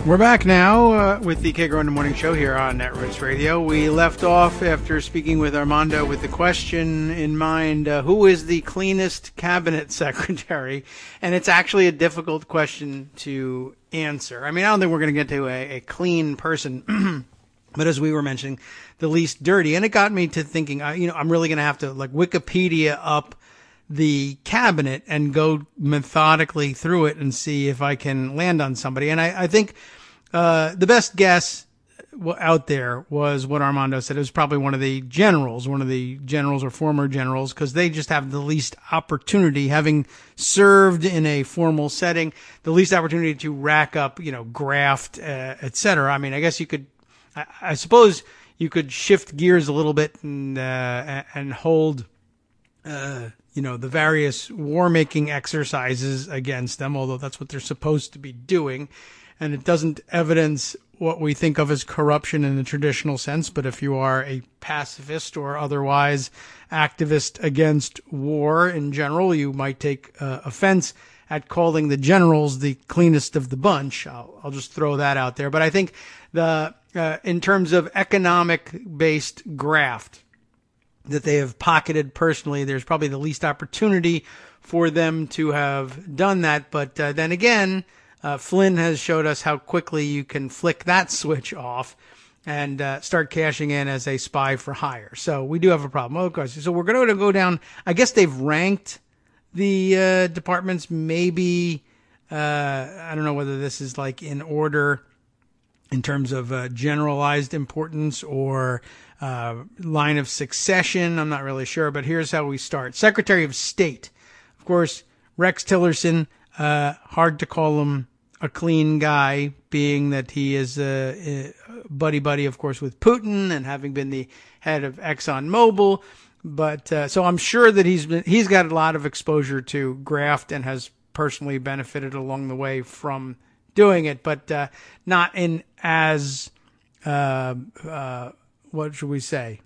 We're back now with the Kagro in the Morning Show here on Netroots Radio. We left off after speaking with Armando with the question in mind, who is the cleanest cabinet secretary? And it's actually a difficult question to answer. I mean, I don't think we're going to get to a clean person, but as we were mentioning, the least dirty. And it got me to thinking, I'm really going to have to like Wikipedia up the cabinet and go methodically through it and see if I can land on somebody. And I think the best guess out there was what Armando said. It was probably one of the generals or former generals, because they just have the least opportunity, having served in a formal setting, the least opportunity to rack up, graft, etc. I mean, I guess I suppose you could shift gears a little bit and hold the various war-making exercises against them, although that's what they're supposed to be doing. And it doesn't evidence what we think of as corruption in the traditional sense. But if you are a pacifist or otherwise activist against war in general, you might take offense at calling the generals the cleanest of the bunch. I'll just throw that out there. But I think in terms of economic-based graft that they have pocketed personally, there's probably the least opportunity for them to have done that. But then again, Flynn has showed us how quickly you can flick that switch off and start cashing in as a spy for hire. So we do have a problem. Of course. So we're going to go down. I guess they've ranked the departments. Maybe I don't know whether this is like in order in terms of generalized importance or line of succession. I'm not really sure, but here's how we start. Secretary of State, of course, Rex Tillerson. Hard to call him a clean guy, being that he is buddy, of course, with Putin and having been the head of ExxonMobil. But so I'm sure that he's got a lot of exposure to graft and has personally benefited along the way from doing it, but not in as what should we say?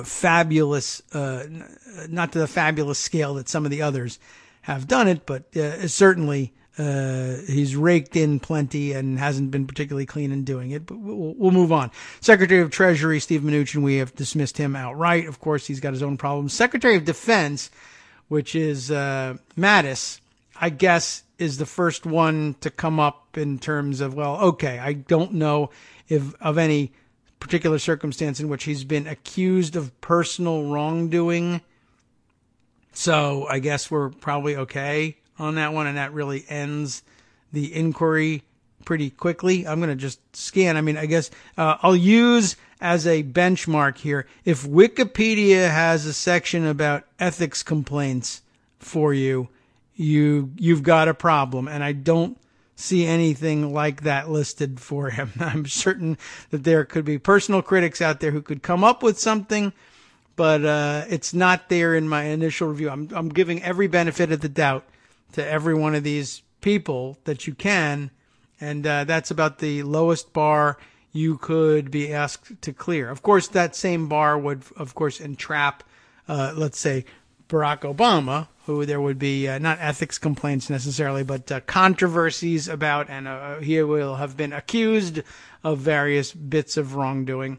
Fabulous, not to the fabulous scale that some of the others have done it, but certainly he's raked in plenty and hasn't been particularly clean in doing it. But we'll move on. Secretary of Treasury Steve Mnuchin, we have dismissed him outright. Of course, he's got his own problems. Secretary of Defense, which is Mattis, I guess, is the first one to come up in terms of, well, okay, I don't know if of any particular circumstance in which he's been accused of personal wrongdoing. So I guess we're probably okay on that one, and that really ends the inquiry pretty quickly. I'm going to just scan. I mean, I guess I'll use as a benchmark here, if Wikipedia has a section about ethics complaints for you, you've got a problem, and I don't see anything like that listed for him. I'm certain that there could be personal critics out there who could come up with something, but it's not there in my initial review. I'm giving every benefit of the doubt to every one of these people that you can, and that's about the lowest bar you could be asked to clear. Of course, that same bar would, of course, entrap, let's say, Barack Obama, who there would be not ethics complaints necessarily, but controversies about, and he will have been accused of various bits of wrongdoing,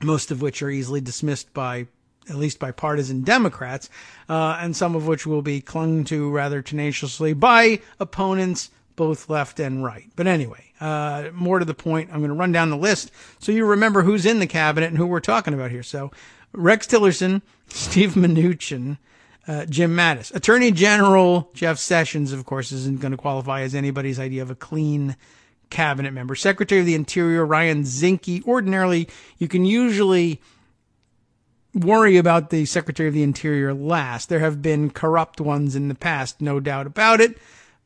most of which are easily dismissed by, at least by partisan Democrats, and some of which will be clung to rather tenaciously by opponents, both left and right. But anyway, more to the point, I'm going to run down the list so you remember who's in the cabinet and who we're talking about here. So Rex Tillerson, Steve Mnuchin, Jim Mattis. Attorney General Jeff Sessions, of course, isn't going to qualify as anybody's idea of a clean cabinet member. Secretary of the Interior Ryan Zinke. Ordinarily, you can usually worry about the Secretary of the Interior last. There have been corrupt ones in the past, no doubt about it.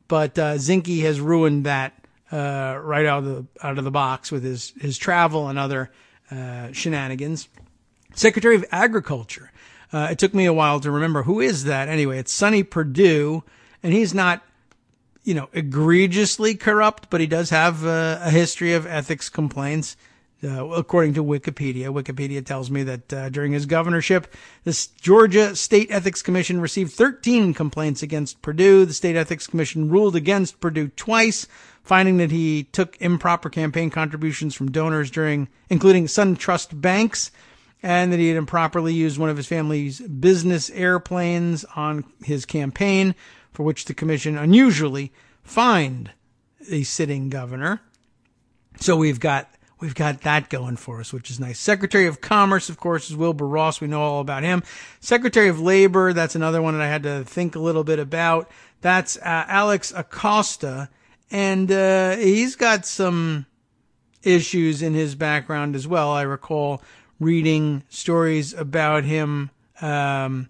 But Zinke has ruined that right out of the box with his travel and other shenanigans. Secretary of Agriculture. It took me a while to remember who is that. Anyway, it's Sonny Perdue, and he's not, egregiously corrupt, but he does have a history of ethics complaints. According to Wikipedia. Wikipedia tells me that during his governorship, the Georgia State Ethics Commission received 13 complaints against Perdue. The State Ethics Commission ruled against Perdue twice, finding that he took improper campaign contributions from donors including SunTrust banks, and that he had improperly used one of his family's business airplanes on his campaign, for which the commission unusually fined the sitting governor. So we've got that going for us, which is nice. Secretary of Commerce, of course, is Wilbur Ross. We know all about him. Secretary of Labor, that's another one that I had to think a little bit about. That's Alex Acosta, and he's got some issues in his background as well. I recall reading stories about him in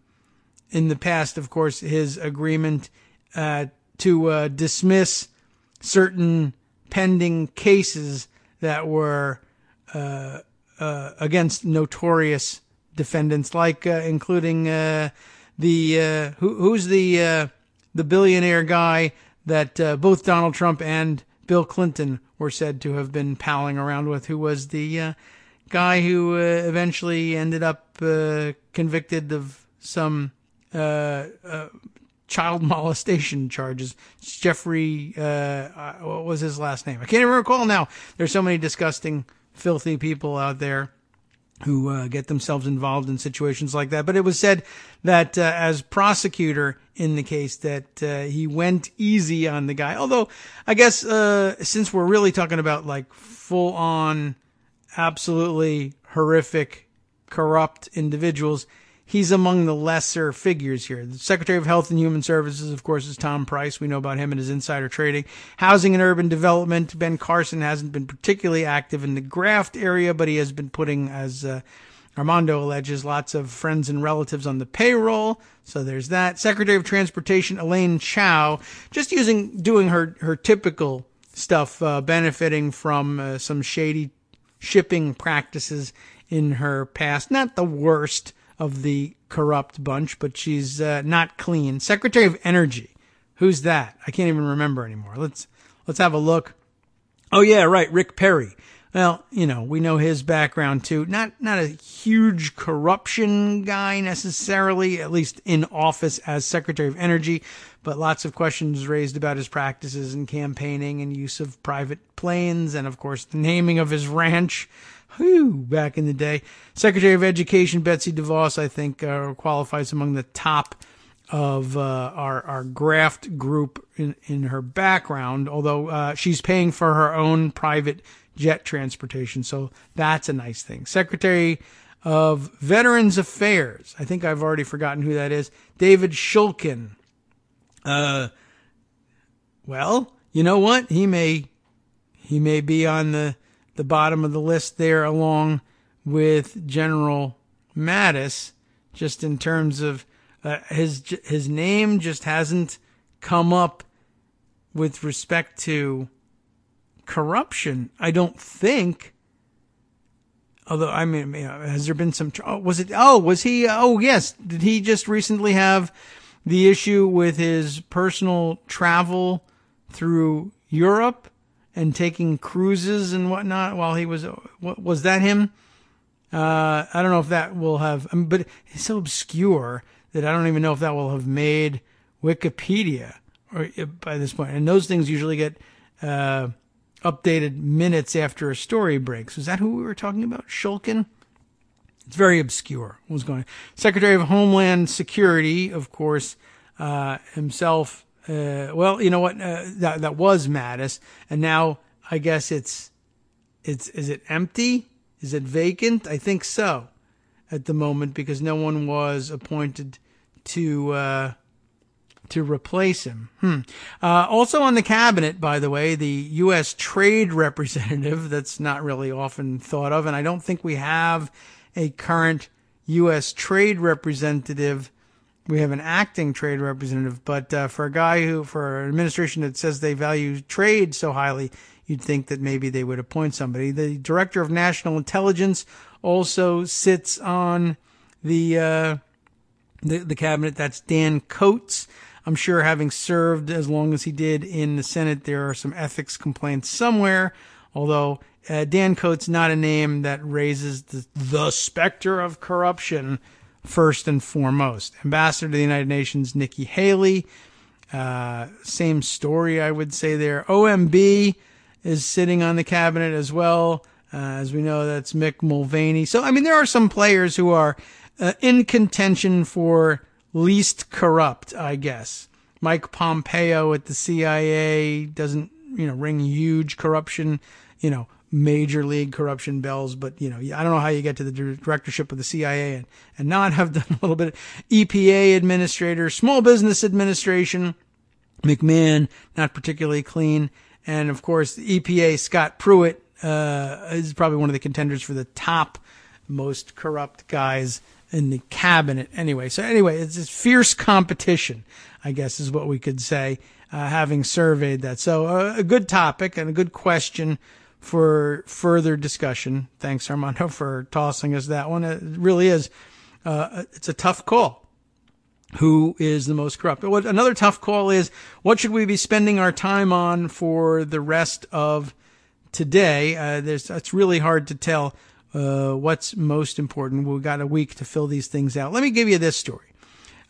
the past. Of course, his agreement to dismiss certain pending cases that were against notorious defendants, like including who's the billionaire guy that both Donald Trump and Bill Clinton were said to have been palling around with, who was the guy who eventually ended up convicted of some child molestation charges. Jeffrey, what was his last name? I can't even recall now. There's so many disgusting, filthy people out there who get themselves involved in situations like that. But it was said that as prosecutor in the case that he went easy on the guy. Although, I guess since we're really talking about like full-on, absolutely horrific, corrupt individuals, he's among the lesser figures here. The Secretary of Health and Human Services, of course, is Tom Price. We know about him and his insider trading. Housing and Urban Development, Ben Carson hasn't been particularly active in the graft area, but he has been putting, as Armando alleges, lots of friends and relatives on the payroll. So there's that. Secretary of Transportation, Elaine Chao, just doing her typical stuff, benefiting from some shady shipping practices in her past. Not the worst of the corrupt bunch, but she's not clean. Secretary of Energy, who's that? I can't even remember anymore. Let's have a look. Oh yeah, right, Rick Perry. Well, we know his background too. Not a huge corruption guy necessarily, at least in office as Secretary of Energy, but lots of questions raised about his practices in campaigning and use of private planes, and of course the naming of his ranch. Back in the day. Secretary of Education, Betsy DeVos, I think, qualifies among the top of our graft group in her background, although she's paying for her own private jet transportation, so that's a nice thing. Secretary of Veterans Affairs, I think I've already forgotten who that is, David Shulkin. Well, you know what? He may be on the bottom of the list there, along with General Mattis, just in terms of his name just hasn't come up with respect to corruption, I don't think. Although, I mean, has there been some? Yes. Did he just recently have the issue with his personal travel through Europe and taking cruises and whatnot while he was that him? I don't know if that will have, but it's so obscure that I don't even know if that will have made Wikipedia or by this point. And those things usually get updated minutes after a story breaks. Is that who we were talking about? Shulkin? It's very obscure. What was going on? Secretary of Homeland Security, of course, himself. Well, you know what? That was Mattis, and now I guess is it empty? Is it vacant? I think so at the moment, because no one was appointed to replace him. Also on the cabinet, by the way, the U.S. Trade Representative. That's not really often thought of, and I don't think we have a current U.S. Trade Representative. We have an acting trade representative, but for an administration that says they value trade so highly, you'd think that maybe they would appoint somebody. The Director of National Intelligence also sits on the cabinet. That's Dan Coates. I'm sure having served as long as he did in the Senate, there are some ethics complaints somewhere, although Dan Coates not a name that raises the specter of corruption first and foremost. Ambassador to the United Nations, Nikki Haley, same story, I would say there. OMB is sitting on the cabinet as well. As we know, that's Mick Mulvaney. So, I mean, there are some players who are in contention for least corrupt, I guess. Mike Pompeo at the CIA doesn't, ring huge corruption, major league corruption bells, but, I don't know how you get to the directorship of the CIA and not have done a little bit. EPA administrator, Small Business Administration, McMahon, not particularly clean. And, of course, the EPA, Scott Pruitt, is probably one of the contenders for the top most corrupt guys in the cabinet. Anyway, it's this fierce competition, I guess is what we could say, having surveyed that. So a good topic and a good question for further discussion. Thanks, Armando, for tossing us that one. It really is. It's a tough call. Who is the most corrupt? Another tough call is, what should we be spending our time on for the rest of today? It's really hard to tell what's most important. We've got a week to fill these things out. Let me give you this story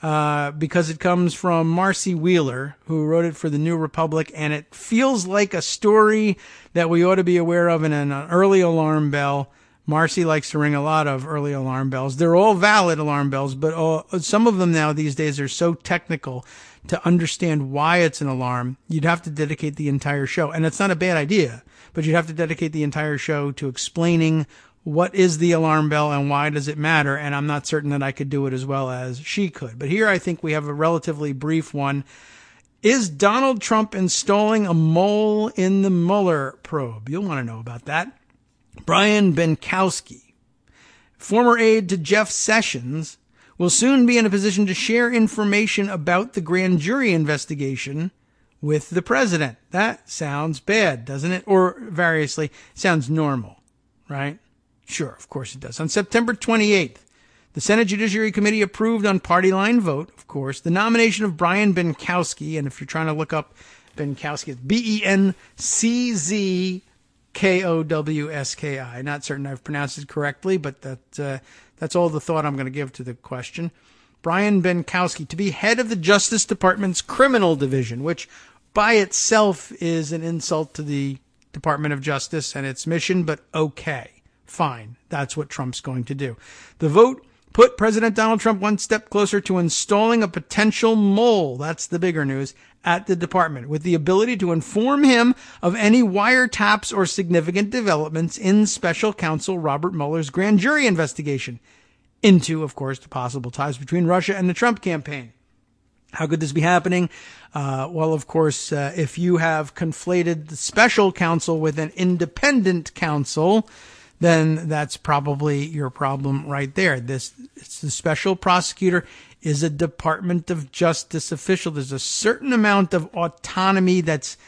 because it comes from Marcy Wheeler, who wrote it for the New Republic, and it feels like a story that we ought to be aware of and an early alarm bell. Marcy likes to ring a lot of early alarm bells. They're all valid alarm bells, but some of them now these days are so technical to understand why it's an alarm. You'd have to dedicate the entire show. And it's not a bad idea, but you'd have to dedicate the entire show to explaining what is the alarm bell and why does it matter. And I'm not certain that I could do it as well as she could. But here I think we have a relatively brief one. Is Donald Trump installing a mole in the Mueller probe? You'll want to know about that. Brian Benkowski, former aide to Jeff Sessions, will soon be in a position to share information about the grand jury investigation with the president. That sounds bad, doesn't it? Or variously, sounds normal, right? Sure, of course it does. On September 28th, the Senate Judiciary Committee approved on party line vote, of course, the nomination of Brian Benkowski. And if you're trying to look up Benkowski, it's Bencz. Kowski. Not certain I've pronounced it correctly, but that's all the thought I'm going to give to the question. Brian Benkowski to be head of the Justice Department's Criminal Division, which by itself is an insult to the Department of Justice and its mission, but okay, fine. That's what Trump's going to do. The vote put President Donald Trump one step closer to installing a potential mole, that's the bigger news, at the department, with the ability to inform him of any wiretaps or significant developments in special counsel Robert Mueller's grand jury investigation into, of course, the possible ties between Russia and the Trump campaign. How could this be happening? Well, of course, if you have conflated the special counsel with an independent counsel, then that's probably your problem right there. It's the special prosecutor is a Department of Justice official. There's a certain amount of autonomy that's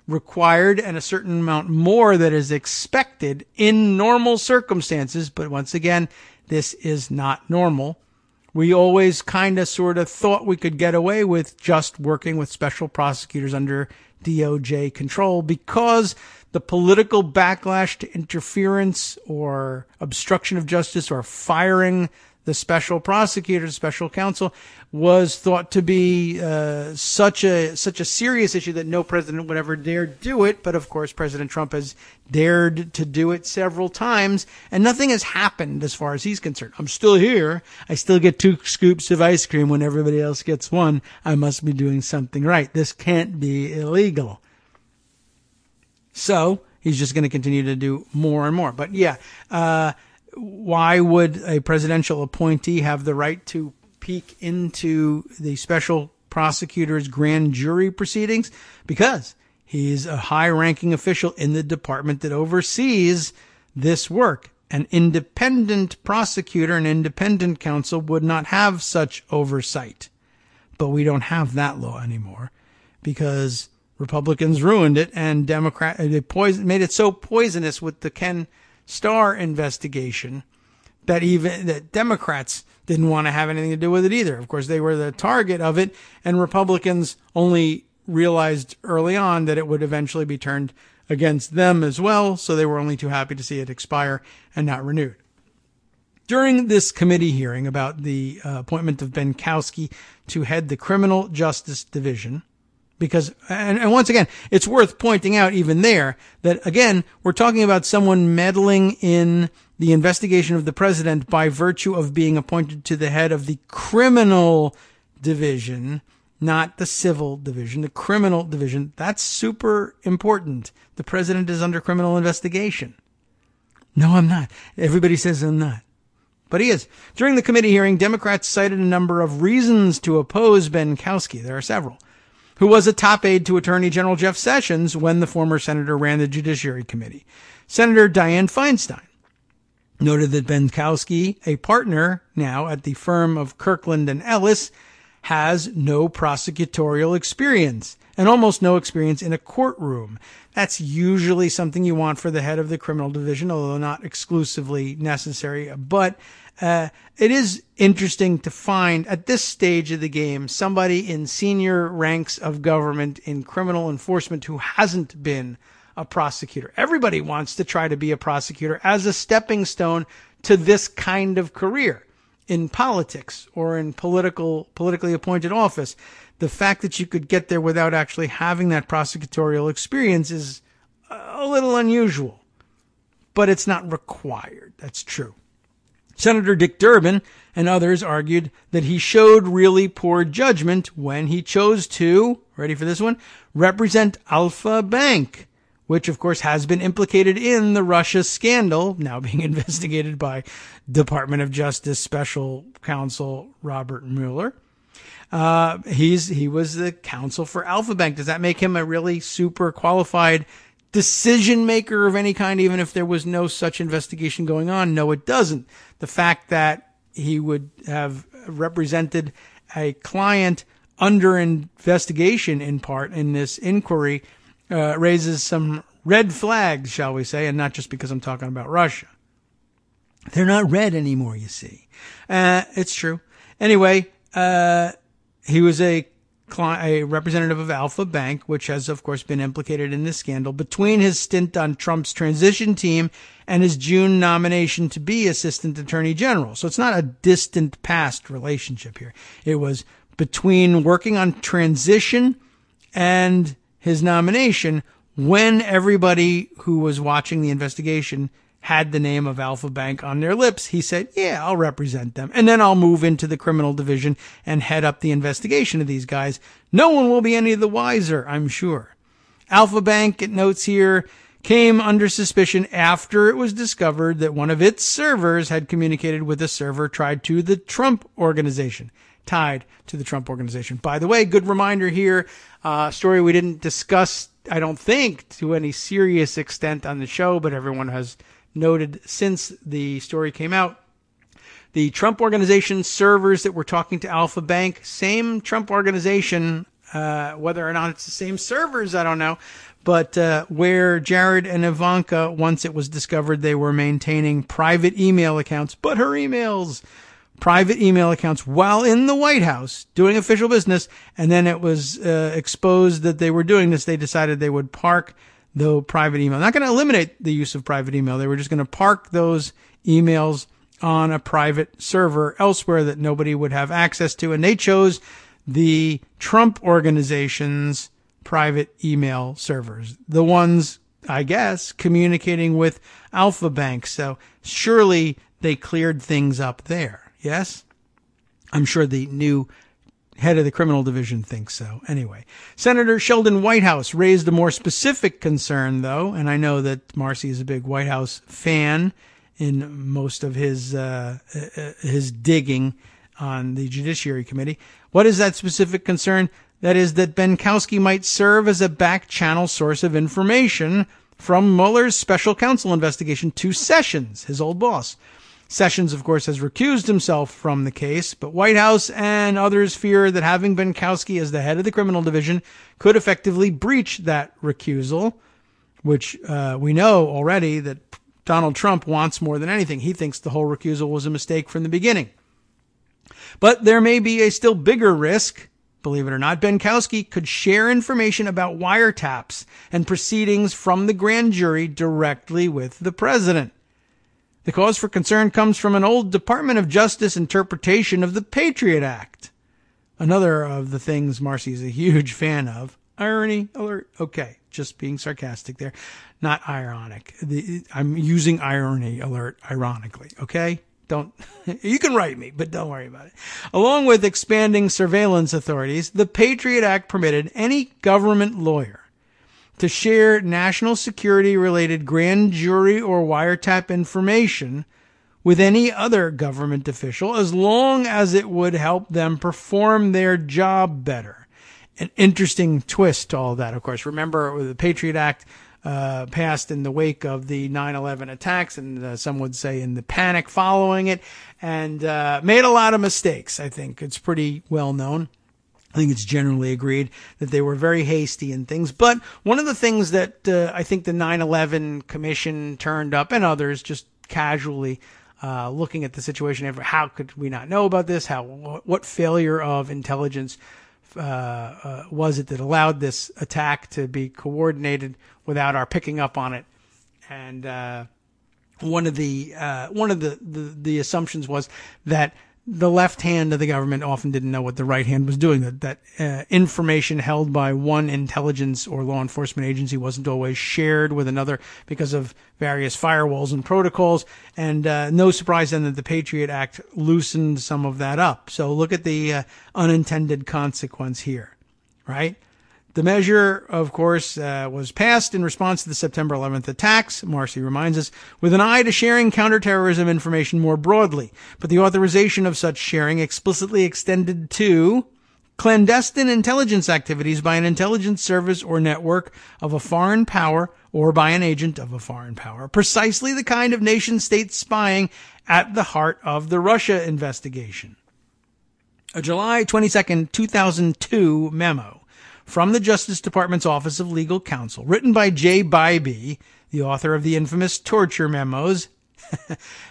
required and a certain amount more that is expected in normal circumstances. But once again, this is not normal. We always kind of sort of thought we could get away with just working with special prosecutors under DOJ control because the political backlash to interference or obstruction of justice or firing the special prosecutor, special counsel, was thought to be such a serious issue that no president would ever dare do it. But of course, President Trump has dared to do it several times, and nothing has happened as far as he's concerned. I'm still here. I still get 2 scoops of ice cream when everybody else gets 1. I must be doing something right. This can't be illegal. So he's just going to continue to do more and more. But yeah, why would a presidential appointee have the right to peek into the special prosecutor's grand jury proceedings? Because he's a high-ranking official in the department that oversees this work. An independent prosecutor, an independent counsel would not have such oversight. But we don't have that law anymore because Republicans ruined it, and they made it so poisonous with the Ken Starr investigation that Democrats didn't want to have anything to do with it either. Of course, they were the target of it, and Republicans only realized early on that it would eventually be turned against them as well, so they were only too happy to see it expire and not renewed. During this committee hearing about the appointment of Benkowski to head the Criminal Justice Division, because, and once again, it's worth pointing out even there that, again, we're talking about someone meddling in the investigation of the president by virtue of being appointed to the head of the Criminal Division, not the Civil Division, the Criminal Division. That's super important. The president is under criminal investigation. No, I'm not. Everybody says I'm not. But he is. During the committee hearing, Democrats cited a number of reasons to oppose Benkowski. There are several. Who was a top aide to Attorney General Jeff Sessions when the former senator ran the Judiciary Committee. Senator Dianne Feinstein noted that Benkowski, a partner now at the firm of Kirkland and Ellis, has no prosecutorial experience and almost no experience in a courtroom. That's usually something you want for the head of the criminal division, although not exclusively necessary. But it is interesting to find at this stage of the game somebody in senior ranks of government in criminal enforcement who hasn't been a prosecutor. Everybody wants to try to be a prosecutor as a stepping stone to this kind of career in politics or in politically appointed office. The fact that you could get there without actually having that prosecutorial experience is a little unusual, but it's not required. That's true. Senator Dick Durbin and others argued that he showed really poor judgment when he chose to, ready for this one, represent Alpha Bank, which of course has been implicated in the Russia scandal, now being investigated by Department of Justice Special Counsel Robert Mueller. He was the counsel for Alpha Bank. Does that make him a really super qualified decision maker of any kind, even if there was no such investigation going on? No, it doesn't. The fact that he would have represented a client under investigation in part in this inquiry raises some red flags, shall we say, and not just because I'm talking about Russia. They're not red anymore, you see. It's true. Anyway, he was a representative of Alpha Bank, which has, of course, been implicated in this scandal between his stint on Trump's transition team and his June nomination to be Assistant Attorney General. So it's not a distant past relationship here. It was between working on transition and his nomination when everybody who was watching the investigation had the name of Alpha Bank on their lips. He said, yeah, I'll represent them. And then I'll move into the criminal division and head up the investigation of these guys. No one will be any the wiser, I'm sure. Alpha Bank, it notes here, came under suspicion after it was discovered that one of its servers had communicated with a server tied to the Trump Organization. By the way, good reminder here, story we didn't discuss, I don't think, to any serious extent on the show, but everyone has noted since the story came out. The Trump Organization servers that were talking to Alpha Bank, same Trump Organization, whether or not it's the same servers, I don't know, but where Jared and Ivanka, once it was discovered they were maintaining private email accounts, but her emails, private email accounts while in the White House doing official business, and then it was exposed that they were doing this, they decided they would park the private email. Not going to eliminate the use of private email. They were just going to park those emails on a private server elsewhere that nobody would have access to. And they chose the Trump Organization's private email servers, the ones, I guess, communicating with Alpha Bank. So surely they cleared things up there. Yes? I'm sure the new head of the criminal division thinks so. Anyway, Senator Sheldon Whitehouse raised a more specific concern, though, and I know that Marcy is a big White House fan in most of his digging on the Judiciary Committee. What is that specific concern? That is that Benkowski might serve as a back-channel source of information from Mueller's special counsel investigation to Sessions, his old boss. Sessions, of course, has recused himself from the case, but White House and others fear that having Benkowski as the head of the criminal division could effectively breach that recusal, which we know already that Donald Trump wants more than anything. He thinks the whole recusal was a mistake from the beginning. But there may be a still bigger risk. Believe it or not, Benkowski could share information about wiretaps and proceedings from the grand jury directly with the president. The cause for concern comes from an old Department of Justice interpretation of the Patriot Act. Another of the things Marcy's a huge fan of. Irony alert. Okay, just being sarcastic there. Not ironic. I'm using irony alert ironically, okay? You can write me, but don't worry about it. Along with expanding surveillance authorities, the Patriot Act permitted any government lawyer to share national security related grand jury or wiretap information with any other government official as long as it would help them perform their job better. An interesting twist to all that, of course. Remember, the Patriot Act passed in the wake of the 9/11 attacks, and some would say in the panic following it, and made a lot of mistakes. I think it's pretty well known. I think it's generally agreed that they were very hasty in things. But one of the things that I think the 9/11 Commission turned up, and others just casually looking at the situation, how could we not know about this? What failure of intelligence was it that allowed this attack to be coordinated without our picking up on it? And one of the assumptions was that the left hand of the government often didn't know what the right hand was doing. That information held by one intelligence or law enforcement agency wasn't always shared with another because of various firewalls and protocols. And no surprise then that the Patriot Act loosened some of that up. So look at the unintended consequence here, right? The measure, of course, was passed in response to the September 11th attacks, Marcy reminds us, with an eye to sharing counterterrorism information more broadly. But the authorization of such sharing explicitly extended to clandestine intelligence activities by an intelligence service or network of a foreign power or by an agent of a foreign power, precisely the kind of nation-state spying at the heart of the Russia investigation. A July 22nd, 2002 memo from the Justice Department's Office of Legal Counsel, written by Jay Bybee, the author of the infamous torture memos,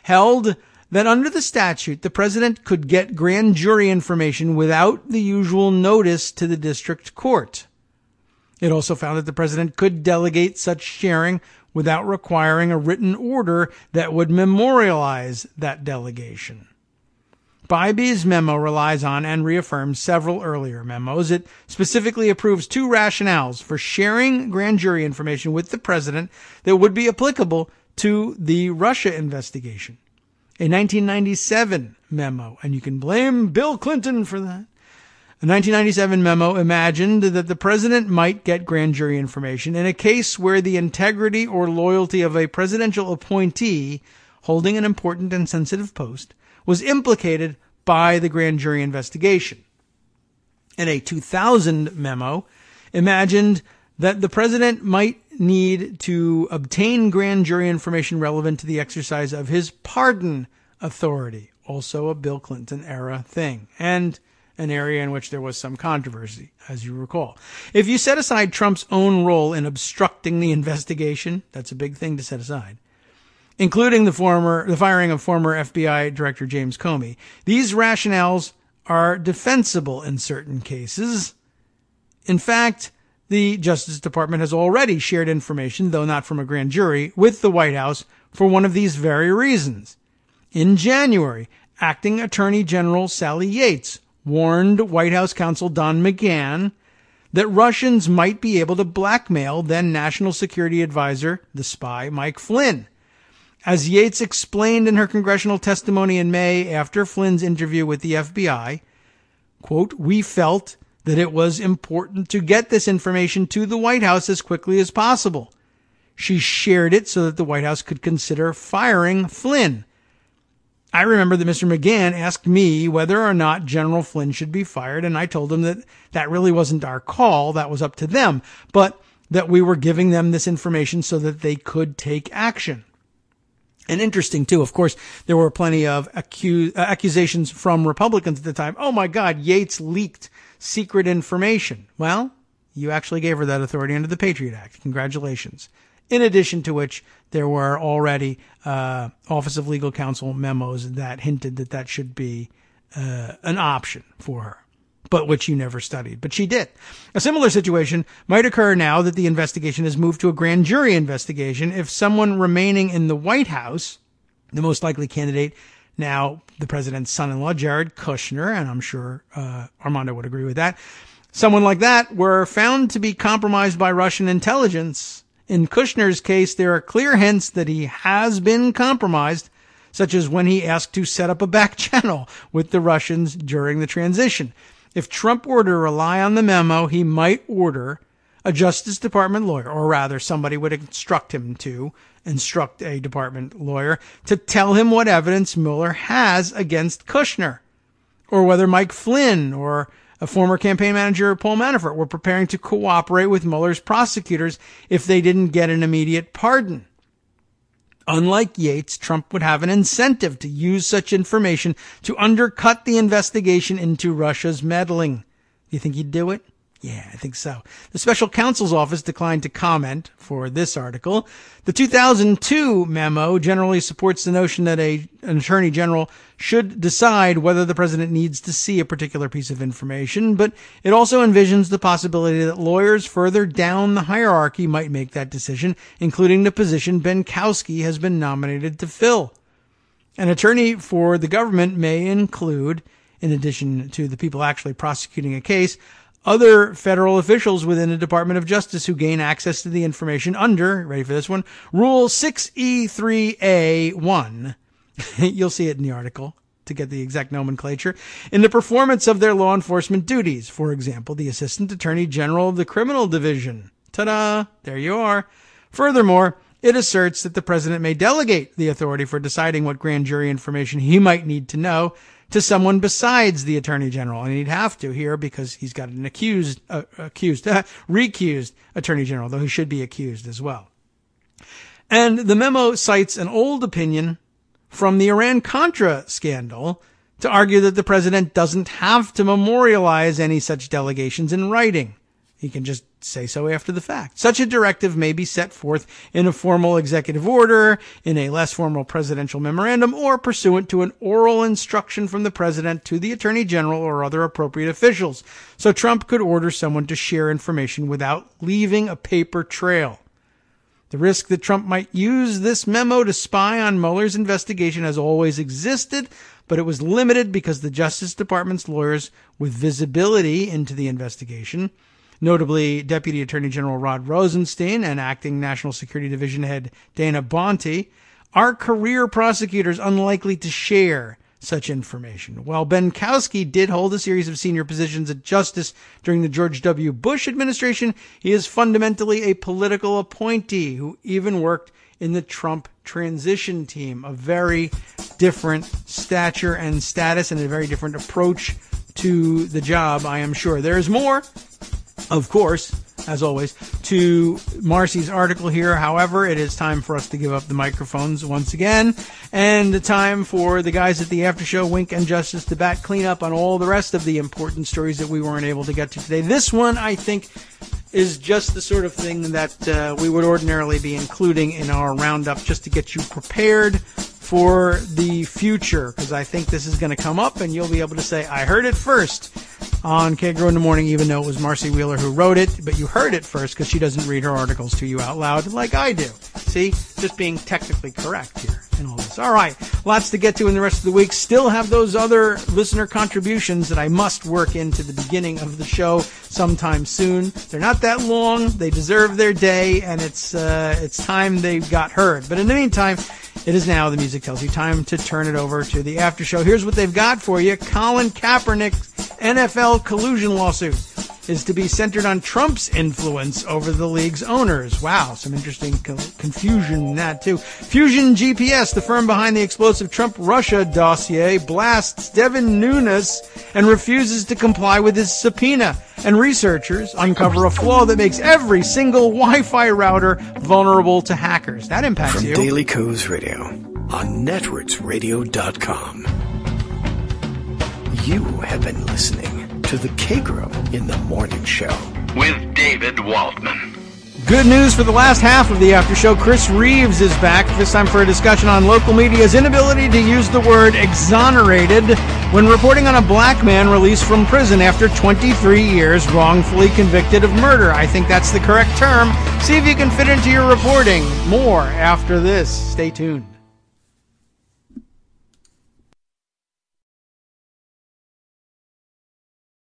held that under the statute, the president could get grand jury information without the usual notice to the district court. It also found that the president could delegate such sharing without requiring a written order that would memorialize that delegation. Bybee's memo relies on and reaffirms several earlier memos. It specifically approves two rationales for sharing grand jury information with the president that would be applicable to the Russia investigation. A 1997 memo, and you can blame Bill Clinton for that. A 1997 memo imagined that the president might get grand jury information in a case where the integrity or loyalty of a presidential appointee holding an important and sensitive post was implicated by the grand jury investigation. And a 2000 memo imagined that the president might need to obtain grand jury information relevant to the exercise of his pardon authority, also a Bill Clinton era thing, and an area in which there was some controversy, as you recall. If you set aside Trump's own role in obstructing the investigation, that's a big thing to set aside, including the firing of former FBI Director James Comey, these rationales are defensible in certain cases. In fact, the Justice Department has already shared information, though not from a grand jury, with the White House for one of these very reasons. In January, Acting Attorney General Sally Yates warned White House counsel Don McGahn that Russians might be able to blackmail then National Security Advisor, the spy Mike Flynn. As Yates explained in her congressional testimony in May after Flynn's interview with the FBI, quote, "We felt that it was important to get this information to the White House as quickly as possible. She shared it so that the White House could consider firing Flynn. I remember that Mr. McGahn asked me whether or not General Flynn should be fired, and I told him that that really wasn't our call, that was up to them, but that we were giving them this information so that they could take action." And interesting, too, of course, there were plenty of accusations from Republicans at the time. Oh, my God, Yates leaked secret information. Well, you actually gave her that authority under the Patriot Act. Congratulations. in addition to which there were already Office of Legal Counsel memos that hinted that that should be an option for her, but which you never studied. But she did. A similar situation might occur now that the investigation has moved to a grand jury investigation if someone remaining in the White House, the most likely candidate now, the president's son-in-law, Jared Kushner, and I'm sure Armando would agree with that, someone like that were found to be compromised by Russian intelligence. In Kushner's case, there are clear hints that he has been compromised, such as when he asked to set up a back channel with the Russians during the transition. If Trump were to rely on the memo, he might order a Justice Department lawyer, or rather somebody would instruct him to instruct a department lawyer to tell him what evidence Mueller has against Kushner, or whether Mike Flynn or a former campaign manager, Paul Manafort, were preparing to cooperate with Mueller's prosecutors if they didn't get an immediate pardon. Unlike Yates, Trump would have an incentive to use such information to undercut the investigation into Russia's meddling. Do you think he'd do it? Yeah, I think so. The special counsel's office declined to comment for this article. The 2002 memo generally supports the notion that an attorney general should decide whether the president needs to see a particular piece of information, but it also envisions the possibility that lawyers further down the hierarchy might make that decision, including the position Benkowski has been nominated to fill. An attorney for the government may include, in addition to the people actually prosecuting a case, other federal officials within the Department of Justice who gain access to the information under, ready for this one, Rule 6E3A1. You'll see it in the article to get the exact nomenclature. In the performance of their law enforcement duties. For example, the Assistant Attorney General of the Criminal Division. Ta-da! There you are. Furthermore, it asserts that the president may delegate the authority for deciding what grand jury information he might need to know to someone besides the Attorney General. And he'd have to here because he's got an recused Attorney General, though he should be accused as well. And the memo cites an old opinion from the Iran-Contra scandal to argue that the president doesn't have to memorialize any such delegations in writing. He can just say so after the fact. Such a directive may be set forth in a formal executive order, in a less formal presidential memorandum, or pursuant to an oral instruction from the president to the attorney general or other appropriate officials. So Trump could order someone to share information without leaving a paper trail. The risk that Trump might use this memo to spy on Mueller's investigation has always existed, but it was limited because the Justice Department's lawyers with visibility into the investigation, notably Deputy Attorney General Rod Rosenstein and Acting National Security Division Head Dana Boente, are career prosecutors unlikely to share such information. While Benkowski did hold a series of senior positions at Justice during the George W. Bush administration, he is fundamentally a political appointee who even worked in the Trump transition team, a very different stature and status and a very different approach to the job, I am sure. There is more, of course, as always, to Marcy's article here. However, it is time for us to give up the microphones once again, and the time for the guys at the after show, Wink and Justice, to back clean up on all the rest of the important stories that we weren't able to get to today. This one, I think, is just the sort of thing that we would ordinarily be including in our roundup just to get you prepared for the future, because I think this is going to come up and you'll be able to say, I heard it first on Kagro in the Morning, even though it was Marcy Wheeler who wrote it, but you heard it first because she doesn't read her articles to you out loud like I do. See, just being technically correct here and all this. All right, lots to get to in the rest of the week. Still have those other listener contributions that I must work into the beginning of the show sometime soon. They're not that long. They deserve their day, and it's time they got heard. But in the meantime, it is now, the music tells you, time to turn it over to the after show. Here's what they've got for you. Colin Kaepernick's NFL collusion lawsuit is to be centered on Trump's influence over the league's owners. Wow, some interesting confusion in that, too. Fusion GPS, the firm behind the explosive Trump-Russia dossier, blasts Devin Nunes and refuses to comply with his subpoena. And researchers uncover a flaw that makes every single Wi-Fi router vulnerable to hackers. That impacts you. From Daily Kos Radio on netrootsradio.com. You have been listening to the Kagro in the Morning Show with David Waldman. Good news for the last half of the after show. Chris Reeves is back, this time for a discussion on local media's inability to use the word exonerated when reporting on a black man released from prison after 23 years wrongfully convicted of murder. I think that's the correct term. See if you can fit into your reporting. More after this. Stay tuned.